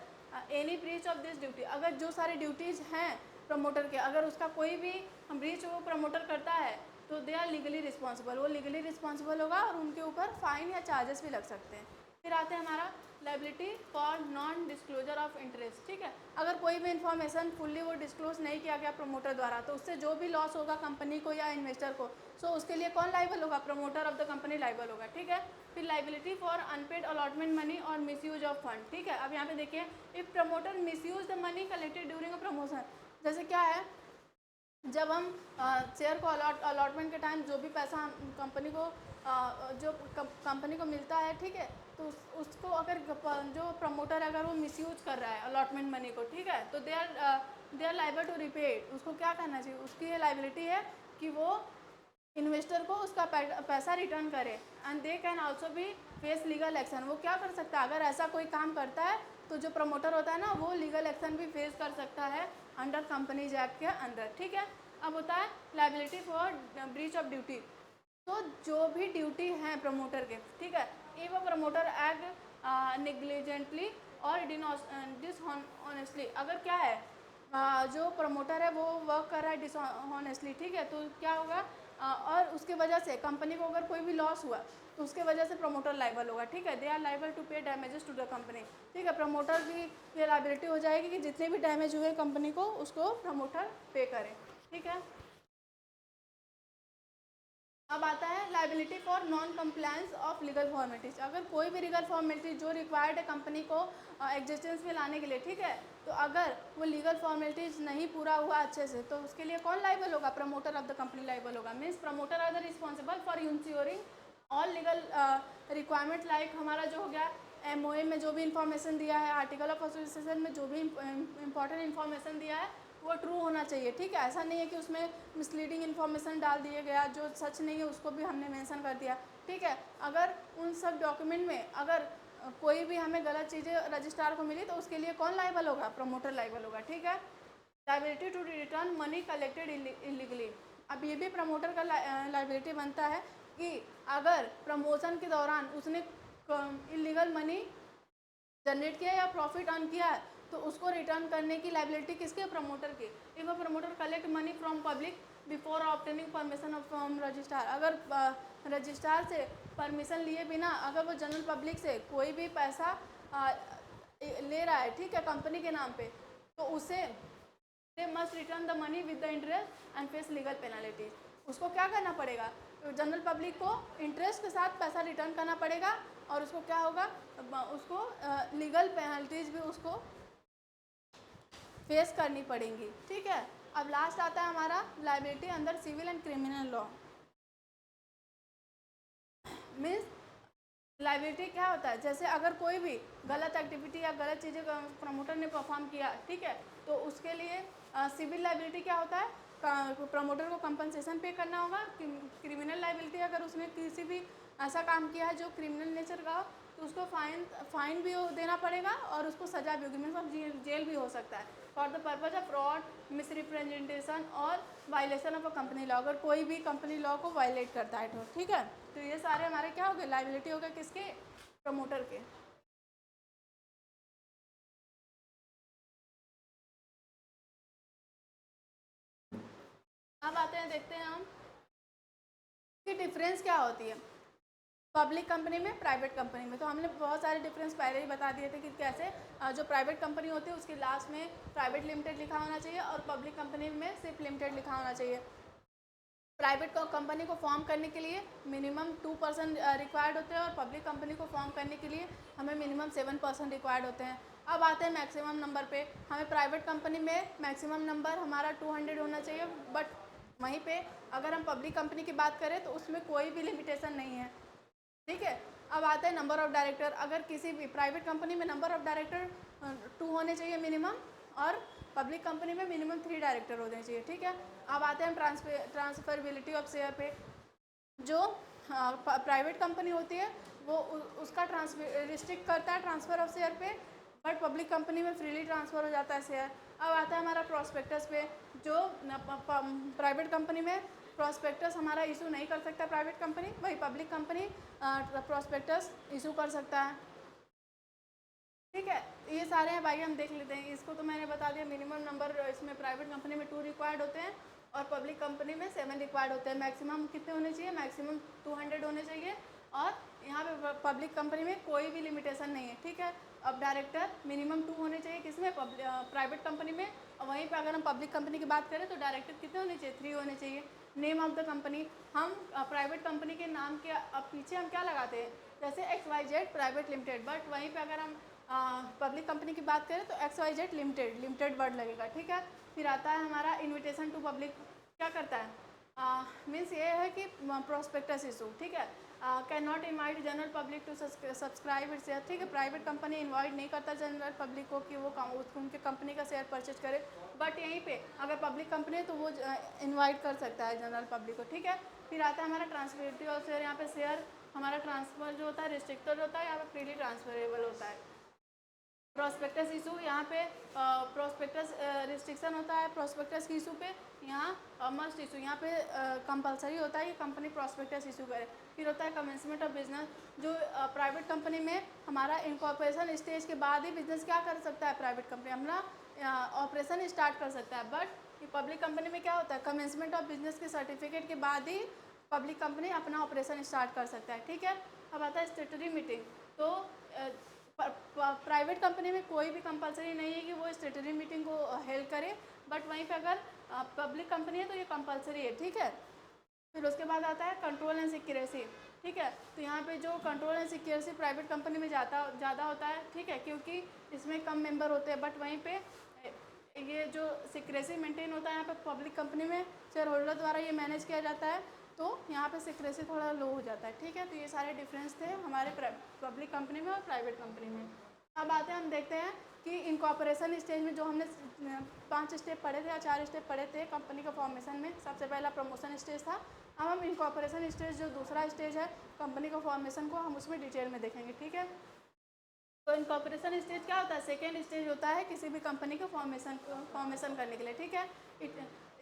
any breach of this duty, अगर जो सारी ड्यूटीज़ हैं प्रमोटर के, अगर उसका कोई भी ब्रीच वो प्रमोटर करता है तो दे आर लीगली रिस्पॉन्सिबल, वो लीगली रिस्पॉन्सिबल होगा और उनके ऊपर फाइन या चार्जेस भी लग सकते हैं। फिर आते हैं हमारा liability for non disclosure of interest, ठीक है। अगर कोई भी इन्फॉर्मेशन फुल्ली वो डिस्क्लोज नहीं किया गया प्रमोटर द्वारा, तो उससे जो भी लॉस होगा कंपनी को या इन्वेस्टर को, सो उसके लिए कौन लाइबल होगा? Promoter of the company liable होगा, ठीक है। फिर liability for unpaid allotment money और मिसयूज ऑफ फंड, ठीक है। अब यहाँ पे देखिए, if promoter misuse the money collected during a promotion, जैसे क्या है, जब हम शेयर को अलॉटमेंट के टाइम जो भी पैसा कंपनी को जो कंपनी को मिलता है, ठीक है, तो उसको अगर जो प्रमोटर अगर वो मिसयूज कर रहा है अलॉटमेंट मनी को, ठीक है, तो they are liable to repay. उसको क्या करना चाहिए? उसकी ये लाइबिलिटी है कि वो इन्वेस्टर को उसका पैसा रिटर्न करे। And they can also be face legal action. वो क्या कर सकता है? अगर ऐसा कोई काम करता है तो जो प्रमोटर होता है ना, वो लीगल एक्शन भी फेस कर सकता है अंडर कंपनीज एक्ट के अंदर, ठीक है। अब होता है liability for breach of duty. तो जो भी ड्यूटी है प्रमोटर के, ठीक है, if a promoter act negligently और डिसऑनेस्टली, अगर क्या है जो प्रमोटर है वो वर्क कर रहा है डिसऑनेस्टली, ठीक है, तो क्या होगा? और उसके वजह से कंपनी को अगर कोई भी लॉस हुआ तो उसके वजह से प्रमोटर लाइबल होगा, ठीक है। दे आर लाइबल टू पे डैमेजेस टू द कंपनी, ठीक है। प्रमोटर की ये लाइबिलिटी हो जाएगी कि जितने भी डैमेज हुए कंपनी को, उसको प्रमोटर पे करे, ठीक है। अब आता है liability for non compliance of legal formalities. अगर कोई भी लीगल फॉर्मेलिटी जो रिक्वायर्ड है कंपनी को एग्जिस्टेंस में लाने के लिए, ठीक है, तो अगर वो लीगल फॉर्मेलिटीज नहीं पूरा हुआ अच्छे से, तो उसके लिए कौन लाइबल होगा? Promoter of the company liable होगा। Means promoter are the responsible for ensuring all legal requirement. Like हमारा जो हो गया MOA में जो भी इंफॉर्मेशन दिया है, आर्टिकल ऑफ एसोसिएशन में जो भी इंपॉर्टेंट इन्फॉर्मेशन दिया है वो ट्रू होना चाहिए, ठीक है। ऐसा नहीं है कि उसमें मिसलीडिंग इन्फॉर्मेशन डाल दिया गया, जो सच नहीं है उसको भी हमने मेंशन कर दिया, ठीक है। अगर उन सब डॉक्यूमेंट में अगर कोई भी हमें गलत चीज़ें रजिस्ट्रार को मिली तो उसके लिए कौन लाइबल होगा? प्रमोटर लाइबल होगा, ठीक है। Liability to return money collected illegally. अब ये भी प्रमोटर का लाइबिलिटी बनता है कि अगर प्रमोशन के दौरान उसने इलीगल मनी जनरेट किया या प्रॉफिट अर्न किया है, तो उसको रिटर्न करने की लाइबिलिटी किसके? प्रमोटर की। If a promoter collect money from public before obtaining permission from registrar, अगर रजिस्ट्रार से परमिशन लिए बिना अगर वो जनरल पब्लिक से कोई भी पैसा ले रहा है, ठीक है, कंपनी के नाम पे, तो उसे they must return the money with the interest and face legal penalties. उसको क्या करना पड़ेगा? जनरल पब्लिक को इंटरेस्ट के साथ पैसा रिटर्न करना पड़ेगा और उसको क्या होगा? उसको लीगल पेनल्टीज भी उसको फेस करनी पड़ेंगी, ठीक है। अब लास्ट आता है हमारा liability under civil and criminal law. Means liability क्या होता है? जैसे अगर कोई भी गलत एक्टिविटी या गलत चीज़ें प्रमोटर ने परफॉर्म किया, ठीक है, तो उसके लिए सिविल लाइबिलिटी क्या होता है? प्रमोटर को कंपनसेशन पे करना होगा। क्रिमिनल लाइबिलिटी, अगर उसने किसी भी ऐसा काम किया है जो क्रिमिनल नेचर का हो तो उसको फाइन भी देना पड़ेगा और उसको सज़ा भी होगी, मीन्स जेल भी हो सकता है for the purpose of fraud, misrepresentation or violation of a company law, अगर कोई भी कंपनी लॉ को वायलेट करता है तो। ठीक है, तो ये सारे हमारे क्या हो गए, लाइबिलिटी हो गए किसके, प्रमोटर के। अब आते हैं, देखते हैं हम कि डिफरेंस क्या होती है पब्लिक कंपनी में, प्राइवेट कंपनी में। तो हमने बहुत सारे डिफरेंस पहले ही बता दिए थे कि कैसे जो प्राइवेट कंपनी होती है उसके लास्ट में प्राइवेट लिमिटेड लिखा होना चाहिए और पब्लिक कंपनी में सिर्फ लिमिटेड लिखा होना चाहिए। प्राइवेट कंपनी को फॉर्म करने के लिए मिनिमम 2% रिक्वायर्ड होते हैं और पब्लिक कंपनी को फॉर्म करने के लिए हमें मिनिमम 7% रिक्वायर्ड होते हैं। अब आते हैं मैक्सिमम नंबर पे। हमें प्राइवेट कंपनी में मैक्सिमम नंबर हमारा 200 होना चाहिए, बट वहीं पे अगर हम पब्लिक कंपनी की बात करें तो उसमें कोई भी लिमिटेशन नहीं है। ठीक है, अब आते हैं नंबर ऑफ़ डायरेक्टर। अगर किसी भी प्राइवेट कंपनी में नंबर ऑफ़ डायरेक्टर 2 होने चाहिए मिनिमम और पब्लिक कंपनी में मिनिमम 3 डायरेक्टर होने चाहिए। ठीक है, अब आते हैं ट्रांसफरेबिलिटी ऑफ शेयर पे। जो प्राइवेट कंपनी होती है वो उसका रिस्ट्रिक्ट करता है ट्रांसफ़र ऑफ शेयर पे, बट पब्लिक कंपनी में फ्रीली ट्रांसफ़र हो जाता है शेयर। अब आता है हमारा प्रॉस्पेक्टस पे। जो प्राइवेट कंपनी में प्रॉस्पेक्टस हमारा इशू नहीं कर सकता प्राइवेट कंपनी, वही पब्लिक कंपनी प्रॉस्पेक्टस इशू कर सकता है। ठीक है, ये सारे हैं भाई, हम देख लेते हैं। इसको तो मैंने बता दिया, मिनिमम नंबर इसमें प्राइवेट कंपनी में 2 रिक्वायर्ड होते हैं और पब्लिक कंपनी में 7 रिक्वायर्ड होते हैं। मैक्सिमम कितने होने चाहिए, मैक्सिमम 200 होने चाहिए और यहाँ पे पब्लिक कंपनी में कोई भी लिमिटेशन नहीं है। ठीक है, अब डायरेक्टर मिनिमम 2 होने चाहिए किसमें, प्राइवेट कंपनी में, और वहीं पे अगर हम पब्लिक कंपनी की बात करें तो डायरेक्टर कितने होने चाहिए, 3 होने चाहिए। नेम ऑफ द कंपनी, हम प्राइवेट कंपनी के नाम के अब पीछे हम क्या लगाते हैं, जैसे XYZ प्राइवेट लिमिटेड, बट वहीं पे अगर हम पब्लिक कंपनी की बात करें तो XYZ लिमिटेड वर्ड लगेगा। ठीक है, फिर आता है हमारा इन्विटेशन टू पब्लिक। क्या करता है, मीन्स ये है कि प्रोस्पेक्टस इशू। ठीक है, can not invite general public to subscribe it share. ठीक है, प्राइवेट कंपनी इनवाइट नहीं करता जनरल पब्लिक को कि वो उनके कंपनी का शेयर परचेज करे, बट यहीं पे अगर पब्लिक कंपनी है तो वो इनवाइट कर सकता है जनरल पब्लिक को। ठीक है, फिर आता है हमारा ट्रांसफरेबिलिटी और शेयर। यहाँ पे शेयर हमारा ट्रांसफर जो होता है रिस्ट्रिक्टेड होता है, यहाँ पे फ्रीली ट्रांसफरेबल होता है। प्रोस्पेक्टस इशू, यहाँ पे प्रोस्पेक्टस रिस्ट्रिक्शन होता है प्रोस्पेक्टस की इशू पे, यहाँ मस्ट इशू, यहाँ पे कंपलसरी होता है कि कंपनी प्रोस्पेक्टस इशू करे। फिर होता है कमेंसमेंट ऑफ बिजनेस। जो प्राइवेट कंपनी में हमारा इनकॉर्पोरेशन स्टेज के बाद ही बिजनेस क्या कर सकता है प्राइवेट कंपनी, अपना ऑपरेशन स्टार्ट कर सकता है, बट पब्लिक कंपनी में क्या होता है, कमेंसमेंट ऑफ बिजनेस के सर्टिफिकेट के बाद ही पब्लिक कंपनी अपना ऑपरेशन स्टार्ट कर सकता है। ठीक है, अब आता है स्टेटरी मीटिंग। तो प्राइवेट कंपनी में कोई भी कंपलसरी नहीं है कि वो स्टेटरी मीटिंग को हेल्ड करे, बट वहीं पे अगर पब्लिक कंपनी है तो ये कंपलसरी है। ठीक है, फिर उसके बाद आता है कंट्रोल एंड सिक्योरेसी। ठीक है, तो यहाँ पे जो कंट्रोल एंड सिक्योरेसी प्राइवेट कंपनी में ज़्यादा होता है। ठीक है, क्योंकि इसमें कम मेंबर होते हैं, बट वहीं पे ये जो सिक्योरेसी मेंटेन होता है यहाँ पे पब्लिक कंपनी में शेयर होल्डर द्वारा ये मैनेज किया जाता है, तो यहाँ पे सिक्योरेसी थोड़ा लो हो जाता है। ठीक है, तो ये सारे डिफरेंस थे हमारे पब्लिक कंपनी में और प्राइवेट कंपनी में। अब आते हैं, हम देखते हैं कि इनकॉर्पोरेशन स्टेज में जो हमने 5 स्टेप पढ़े थे या 4 स्टेप पढ़े थे कंपनी का फॉर्मेशन में। सबसे पहला प्रमोशन स्टेज था। अब हम इनकॉर्पोरेशन स्टेज जो दूसरा स्टेज है कंपनी का फॉर्मेशन को, हम उसमें डिटेल में देखेंगे। ठीक है, तो इनकॉर्पोरेशन स्टेज क्या होता है, सेकेंड स्टेज होता है किसी भी कंपनी का फॉर्मेशन करने के लिए। ठीक है,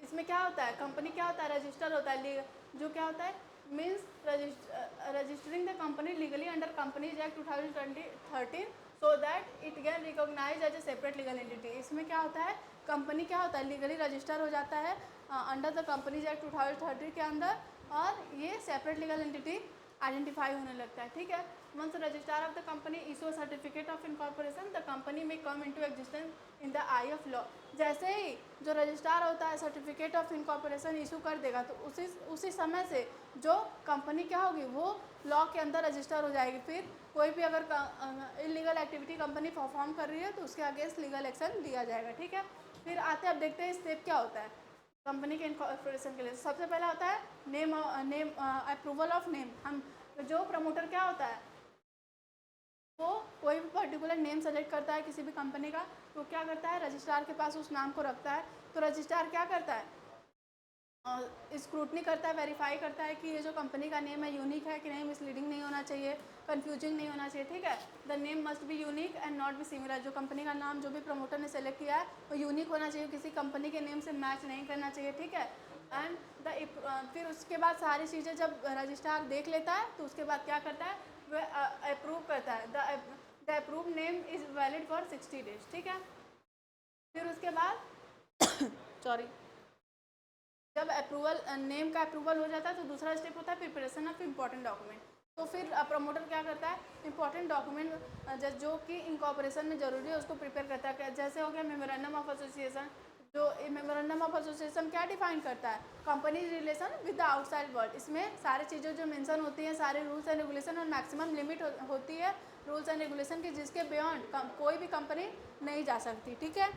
इसमें क्या होता है, कंपनी क्या होता है, रजिस्टर होता है, जो क्या होता है, means registering the company legally under companies act 2013 so that it can recognise as a separate legal entity. इसमें क्या होता है, कंपनी क्या होता है, लीगली रजिस्टर हो जाता है अंडर द कंपनीज एक्ट 2013 के अंदर, और ये सेपरेट लीगल एंटिटी आइडेंटिफाई होने लगता है। ठीक है, once the registrar of the company issue a certificate of incorporation, the company may come into existence in the eye of law। जैसे ही जो रजिस्ट्रार होता है सर्टिफिकेट ऑफ इनकॉर्पोरेशन इशू कर देगा तो उसी समय से जो कंपनी क्या होगी वो लॉ के अंदर रजिस्टर हो जाएगी। फिर कोई भी अगर इलीगल एक्टिविटी कंपनी परफॉर्म कर रही है तो उसके अगेंस्ट लीगल एक्शन लिया जाएगा। ठीक है, फिर आते अब देखते हैं स्टेप क्या होता है कंपनी के इनकॉर्पोरेशन के लिए। सबसे पहला होता है नेम अप्रूवल ऑफ नेम। हम जो प्रमोटर क्या होता है वो कोई भी पर्टिकुलर नेम सेलेक्ट करता है किसी भी कंपनी का, तो क्या करता है रजिस्ट्रार के पास उस नाम को रखता है। तो रजिस्ट्रार क्या करता है, स्क्रूटनी करता है, वेरीफाई करता है कि ये जो कंपनी का नेम है यूनिक है कि नहीं, मिसलीडिंग नहीं होना चाहिए, कंफ्यूजिंग नहीं होना चाहिए, ठीक है। The name must be unique and not be similar, जो कंपनी का नाम जो भी प्रमोटर ने सेलेक्ट किया है वो यूनिक होना चाहिए, किसी कंपनी के नेम से मैच नहीं करना चाहिए, ठीक है। एंड फिर उसके बाद सारी चीज़ें जब रजिस्ट्रार देख लेता है तो उसके बाद क्या करता है, वह अप्रूव करता है। The approve name is valid for 60 days, ठीक है। फिर उसके बाद सॉरी जब अप्रूवल नेम का अप्रूवल हो जाता है तो दूसरा स्टेप होता है प्रिपरेशन ऑफ इम्पॉर्टेंट डॉक्यूमेंट। तो फिर प्रमोटर क्या करता है, इम्पॉर्टेंट डॉक्यूमेंट जो कि इनकॉर्पोरेशन में ज़रूरी है उसको प्रिपेयर करता है। जैसे हो गया मेमोरेंडम ऑफ एसोसिएशन, जो मेमोरेंडम ऑफ एसोसिएशन क्या डिफाइन करता है, company relation with the outside world. इसमें सारी चीज़ें जो मेंशन होती हैं, सारे रूल्स एंड रेगुलेशन और मैक्सिमम लिमिट होती है रूल्स एंड रेगुलेशन की, जिसके बियॉन्ड कोई भी कंपनी नहीं जा सकती, ठीक है।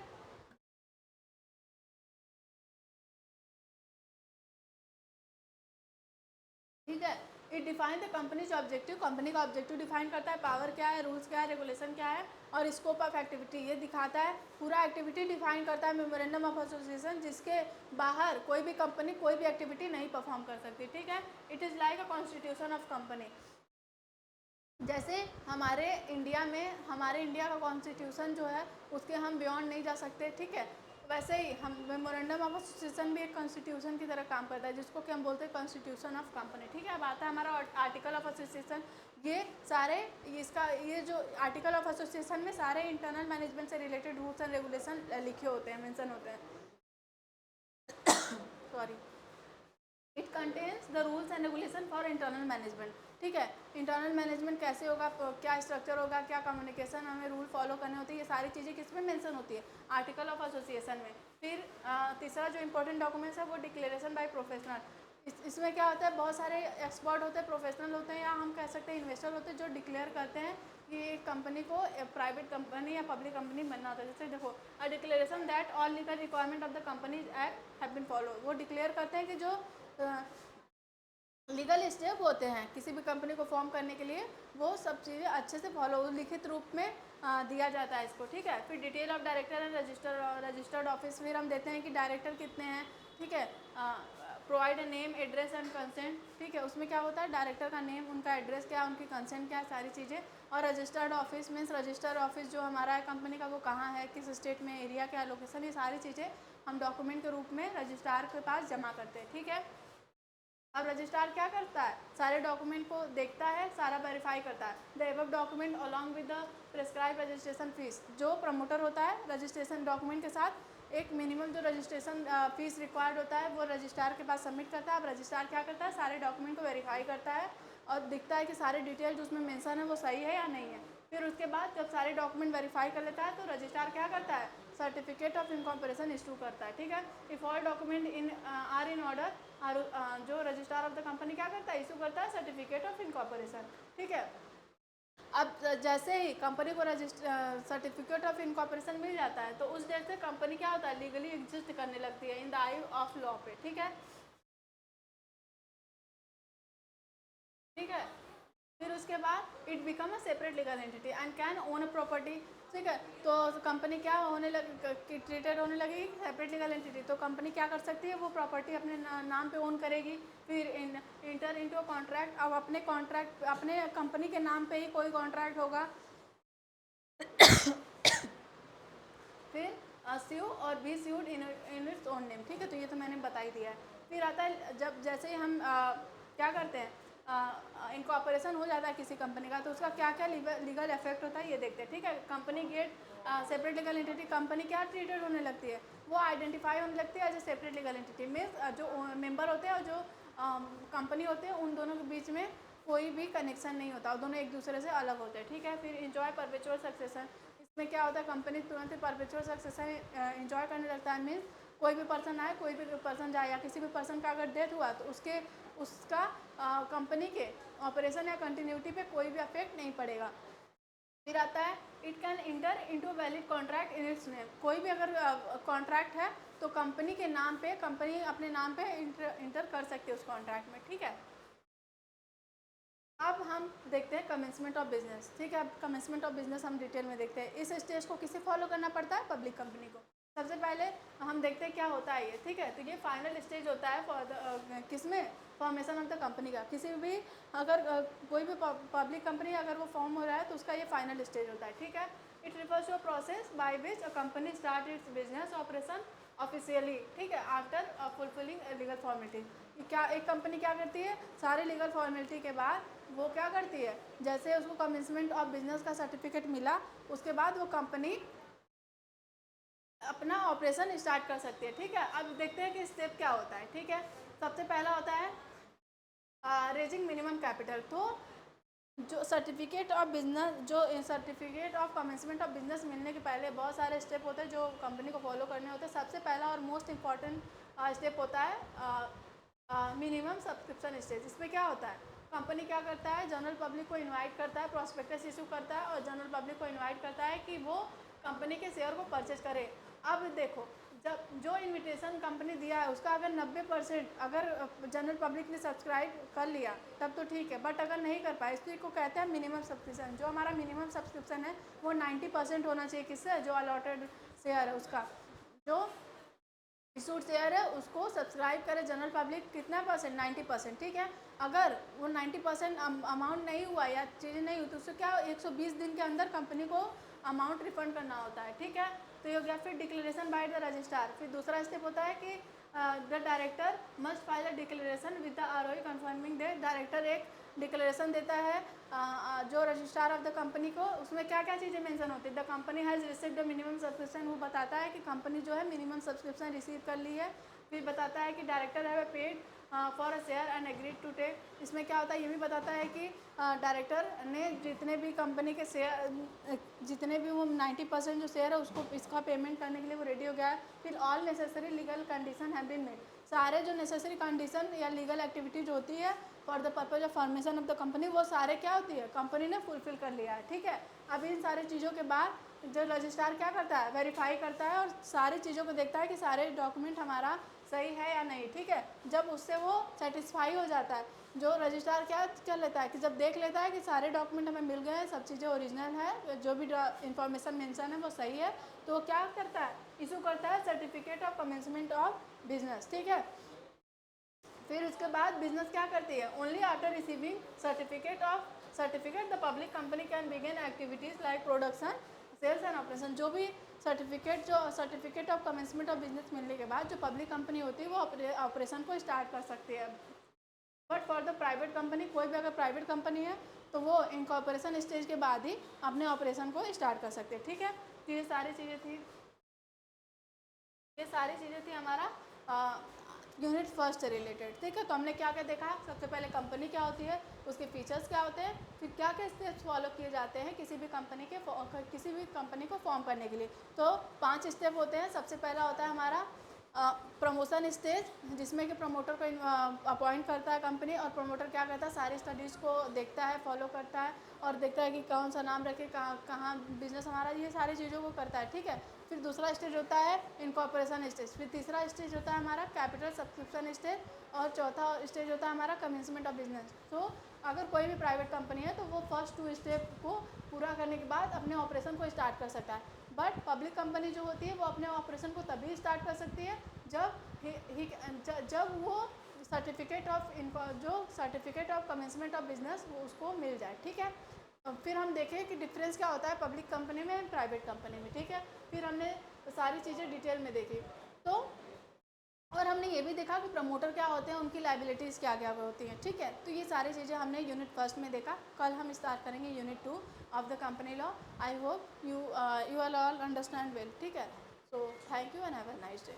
ठीक है। It define the companies objective, company का ऑब्जेक्टिव डिफाइन करता है, पावर क्या है, रूल्स क्या है, रेगुलेशन क्या है और स्कोप ऑफ एक्टिविटी ये दिखाता है। पूरा एक्टिविटी डिफाइन करता है मेमोरेंडम ऑफ एसोसिएशन, जिसके बाहर कोई भी कंपनी कोई भी एक्टिविटी नहीं परफॉर्म कर सकती, ठीक है। It is like a constitution of company. जैसे हमारे इंडिया का कॉन्स्टिट्यूशन जो है उसके हम बियॉन्ड नहीं जा सकते, ठीक है। वैसे ही हम मेमोरेंडम ऑफ एसोसिएशन भी एक कॉन्स्टिट्यूशन की तरह काम करता है, जिसको कि हम बोलते हैं कॉन्स्टिट्यूशन ऑफ कंपनी, ठीक है। अब आता है हमारा आर्टिकल ऑफ एसोसिएशन। ये सारे ये जो आर्टिकल ऑफ एसोसिएशन में सारे इंटरनल मैनेजमेंट से रिलेटेड रूल्स एंड रेगुलेशन लिखे होते हैं, मेंशन होते हैं। Sorry. It contains the rules and regulation for internal management, ठीक है। इंटरनल मैनेजमेंट कैसे होगा, क्या स्ट्रक्चर होगा, क्या कम्युनिकेशन हमें रूल फॉलो करने होते हैं, ये सारी चीज़ें किस में मेंशन होती है, आर्टिकल ऑफ एसोसिएशन में। फिर तीसरा जो इंपॉर्टेंट डॉक्यूमेंट्स है वो डिक्लेरेशन बाय प्रोफेशनल। इसमें क्या होता है, बहुत सारे एक्सपर्ट होते हैं, प्रोफेशनल होते हैं, या हम कह सकते हैं इन्वेस्टर होते हैं, जो डिक्लेयर करते हैं कि एक कंपनी को प्राइवेट कंपनी या पब्लिक कंपनी बनना होता है। जैसे देखो, a declaration that all legal requirement of the companies act have been follow, वो डिक्लेयर करते हैं कि जो लीगल स्टेप होते हैं किसी भी कंपनी को फॉर्म करने के लिए, वो सब चीज़ें अच्छे से फॉलो लिखित रूप में दिया जाता है इसको, ठीक है। फिर detail of director and registered office, फिर हम देते हैं कि डायरेक्टर कितने हैं, ठीक है। Provide a name, address and consent, ठीक है। उसमें क्या होता है, डायरेक्टर का नेम, उनका एड्रेस क्या है, उनकी कंसेंट क्या है, सारी चीज़ें। और registered office means registered office जो हमारा है कंपनी का, वो कहाँ है, किस स्टेट में, एरिया क्या है, लोकेशन, ये सारी चीज़ें हम डॉक्यूमेंट के रूप में रजिस्ट्रार के पास जमा करते हैं, ठीक है। अब रजिस्ट्रार क्या करता है, सारे डॉक्यूमेंट को देखता है, सारा वेरीफाई करता है। The above document along with the prescribe registration fees, जो प्रमोटर होता है रजिस्ट्रेशन डॉक्यूमेंट के साथ एक मिनिमम जो रजिस्ट्रेशन फीस रिक्वायर्ड होता है वो रजिस्ट्रार के पास सबमिट करता है। अब रजिस्ट्रार क्या करता है, सारे डॉक्यूमेंट को वेरीफाई करता है और दिखता है कि सारे डिटेल जो उसमें मेंशन है वो सही है या नहीं है। फिर उसके बाद जब सारे डॉक्यूमेंट वेरीफाई कर लेता है तो रजिस्ट्रार क्या करता है, सर्टिफिकेट ऑफ इनकॉर्पोरेशन इशू करता है, ठीक है। If all document are in order, जो रजिस्ट्रार ऑफ द कंपनी क्या करता है, इशू करता है सर्टिफिकेट ऑफ इनकॉर्पोरेशन, ठीक है। अब जैसे ही कंपनी को सर्टिफिकेट ऑफ इनकॉर्पोरेशन मिल जाता है तो उस डेट से कंपनी क्या होता है, लीगली एग्जिस्ट करने लगती है in the I of law पे, ठीक है। ठीक है। फिर उसके बाद it become a separate legal entity and can own a property, ठीक है। तो कंपनी क्या होने लगी, ट्रीटेड होने लगेगी सेपरेट लीगल एंटिटी, तो कंपनी क्या कर सकती है, वो प्रॉपर्टी अपने नाम पे ओन करेगी। फिर इंटर इनटू अ कॉन्ट्रैक्ट, अब अपने कॉन्ट्रैक्ट अपने कंपनी के नाम पे ही कोई कॉन्ट्रैक्ट होगा। फिर sue or be sued in its own name, ठीक है। तो ये तो मैंने बता ही दिया है। फिर आता है जब जैसे ही हम क्या करते हैं, इनकॉर्पोरेशन हो जाता है किसी कंपनी का, तो उसका क्या क्या लीगल इफेक्ट होता है ये देखते हैं, ठीक है। Company get separate legal entity, company क्या ट्रीटेड होने लगती है, वो आइडेंटिफाई होने लगती है as a separate legal entity. Means जो मेंबर होते हैं और जो कंपनी होते हैं उन दोनों के बीच में कोई भी कनेक्शन नहीं होता, दोनों एक दूसरे से अलग होते हैं, ठीक है। फिर इंजॉय परपेचुअल सक्सेशन, इसमें क्या होता है, कंपनी तुरंत ही परपेचुअल सक्सेशन इंजॉय करने लगता है। मीन्स कोई भी पर्सन आए, कोई भी पर्सन जाए, या किसी भी पर्सन का अगर डेथ हुआ तो उसका कंपनी के ऑपरेशन या कंटिन्यूटी पे कोई भी अफेक्ट नहीं पड़ेगा। फिर आता है it can inter into valid contract in its name, कोई भी अगर कॉन्ट्रैक्ट है तो कंपनी के नाम पे, कंपनी अपने नाम पे इंटर कर सकती है उस कॉन्ट्रैक्ट में, ठीक है। अब हम देखते हैं कमेंसमेंट ऑफ बिजनेस, ठीक है। अब कमेंसमेंट ऑफ बिजनेस हम डिटेल में देखते हैं। इस स्टेज को किसे फॉलो करना पड़ता है, पब्लिक कंपनी को। सबसे पहले हम देखते हैं क्या होता है ये, ठीक है। तो ये फाइनल स्टेज होता है फॉर किसमें, फॉर्मेशन ऑफ द कंपनी का। किसी भी अगर कोई भी पब्लिक कंपनी अगर वो फॉर्म हो रहा है तो उसका ये फाइनल स्टेज होता है, ठीक है। It refers to a process by which a company start its business operation officially, ठीक है, आफ्टर फुलफिलिंग लीगल फॉर्मेलिटी। क्या एक कंपनी क्या करती है, सारे लीगल फॉर्मेलिटी के बाद वो क्या करती है, जैसे उसको कमेंसमेंट ऑफ बिजनेस का सर्टिफिकेट मिला, उसके बाद वो कंपनी अपना ऑपरेशन स्टार्ट कर सकती है, ठीक है। अब देखते हैं कि स्टेप क्या होता है, ठीक है। सबसे पहला होता है रेजिंग मिनिमम कैपिटल। तो जो सर्टिफिकेट ऑफ बिजनेस, जो certificate of commencement of business मिलने के पहले बहुत सारे स्टेप होते हैं जो कंपनी को फॉलो करने होते हैं। सबसे पहला और मोस्ट इम्पॉर्टेंट स्टेप होता है मिनिमम सब्सक्रिप्शन स्टेज। इसमें क्या होता है, कंपनी क्या करता है, जनरल पब्लिक को इनवाइट करता है, प्रॉस्पेक्टस इशू करता है और जनरल पब्लिक को इनवाइट करता है कि वो कंपनी के शेयर को परचेज करे। अब देखो, जब जो इनविटेशन कंपनी दिया है उसका अगर 90% अगर जनरल पब्लिक ने सब्सक्राइब कर लिया तब तो ठीक है, बट अगर नहीं कर पाए, इसी को कहते हैं मिनिमम सब्सक्रिप्शन। जो हमारा मिनिमम सब्सक्रिप्शन है वो 90% होना चाहिए, किससे, जो अलॉटेड शेयर है उसका, जो इशूड शेयर है उसको सब्सक्राइब करे जनरल पब्लिक कितना परसेंट, 90%, ठीक है। अगर वो 90% अमाउंट नहीं हुआ या चीज़ें नहीं हुई तो उससे क्या 120 दिन के अंदर कंपनी को अमाउंट रिफंड करना होता है, ठीक है। तो ये हो गया। फिर डिक्लेरेशन बाय द रजिस्ट्रार। फिर दूसरा स्टेप होता है कि the director must file a declaration with the ROE confirming date. Director एक डिक्लेरेशन देता है जो रजिस्ट्रार ऑफ द कंपनी को। उसमें क्या क्या चीज़ें मेंशन होती है, the company has received the minimum subscription. वो बताता है कि कंपनी जो है मिनिमम सब्सक्रिप्शन रिसीव कर ली है। फिर बताता है कि director have paid for a share and agreed to take. इसमें क्या होता है, ये भी बताता है कि डायरेक्टर ने जितने भी कंपनी के शेयर, जितने भी वो 90% जो शेयर है उसको इसका पेमेंट करने के लिए वो रेडी हो गया है। फिर all necessary legal condition have been made. सारे जो नेसेसरी कंडीशन या लीगल एक्टिविटीज होती है for the purpose of formation of the company, वो सारे क्या होती है, कंपनी ने फुलफिल कर लिया है, ठीक है। अब इन सारी चीज़ों के बाद जो रजिस्ट्रार क्या करता है, वेरीफाई करता है और सारी चीज़ों को देखता है कि सारे डॉक्यूमेंट हमारा सही है या नहीं, ठीक है। जब उससे वो सेटिस्फाई हो जाता है, जो रजिस्ट्रार क्या कर लेता है कि जब देख लेता है कि सारे डॉक्यूमेंट हमें मिल गए हैं, सब चीज़ें ओरिजिनल है, जो भी इंफॉर्मेशन मेंशन है वो सही है, तो वो क्या करता है, इशू करता है certificate of commencement of business, ठीक है। फिर उसके बाद बिजनेस क्या करती है, only after receiving certificate the public company can begin activities like production, sales and operation. जो भी certificate of commencement of business मिलने के बाद जो पब्लिक कंपनी होती है वो ऑपरेशन को स्टार्ट कर सकती है। But for the private company, कोई भी अगर प्राइवेट कंपनी है तो वो इनकॉर्पोरेशन स्टेज के बाद ही अपने ऑपरेशन को स्टार्ट कर सकते हैं, ठीक है। तो ये सारी चीज़ें थी हमारा यूनिट फर्स्ट से रिलेटेड, ठीक है। तो हमने क्या क्या देखा, सबसे पहले कंपनी क्या होती है, उसके फीचर्स क्या होते हैं, फिर क्या क्या स्टेप्स फॉलो किए जाते हैं किसी भी कंपनी को फॉर्म करने के लिए। तो 5 स्टेप होते हैं। सबसे पहला होता है हमारा प्रमोशन स्टेज, जिसमें कि प्रमोटर को अपॉइंट करता है कंपनी, और प्रमोटर क्या करता है, सारी स्टडीज़ को देखता है, फॉलो करता है और देखता है कि कौन सा नाम रखे, कहाँ बिजनेस हमारा, ये सारी चीज़ों को करता है, ठीक है। फिर दूसरा स्टेज होता है इनकॉर्पोरेशन स्टेज। फिर तीसरा स्टेज होता है हमारा कैपिटल सब्सक्रिप्शन स्टेज और चौथा स्टेज होता है हमारा कमेंसमेंट ऑफ बिजनेस। तो अगर कोई भी प्राइवेट कंपनी है तो वो फर्स्ट 2 स्टेप को पूरा करने के बाद अपने ऑपरेशन को स्टार्ट कर सकता है। बट पब्लिक कंपनी जो होती है वो अपने ऑपरेशन को तभी स्टार्ट कर सकती है जब वो certificate of commencement of business वो उसको मिल जाए, ठीक है। फिर हम देखें कि डिफरेंस क्या होता है पब्लिक कंपनी में एंड प्राइवेट कंपनी में, ठीक है। फिर हमने सारी चीज़ें डिटेल में देखी। तो और हमने ये भी देखा कि प्रमोटर क्या होते हैं, उनकी लाइबिलिटीज़ क्या क्या होती हैं, ठीक है। तो ये सारी चीज़ें हमने यूनिट फर्स्ट में देखा। कल हम स्टार्ट करेंगे unit 2 of the company law. I hope you all understand well, ठीक है। So thank you and have a nice day.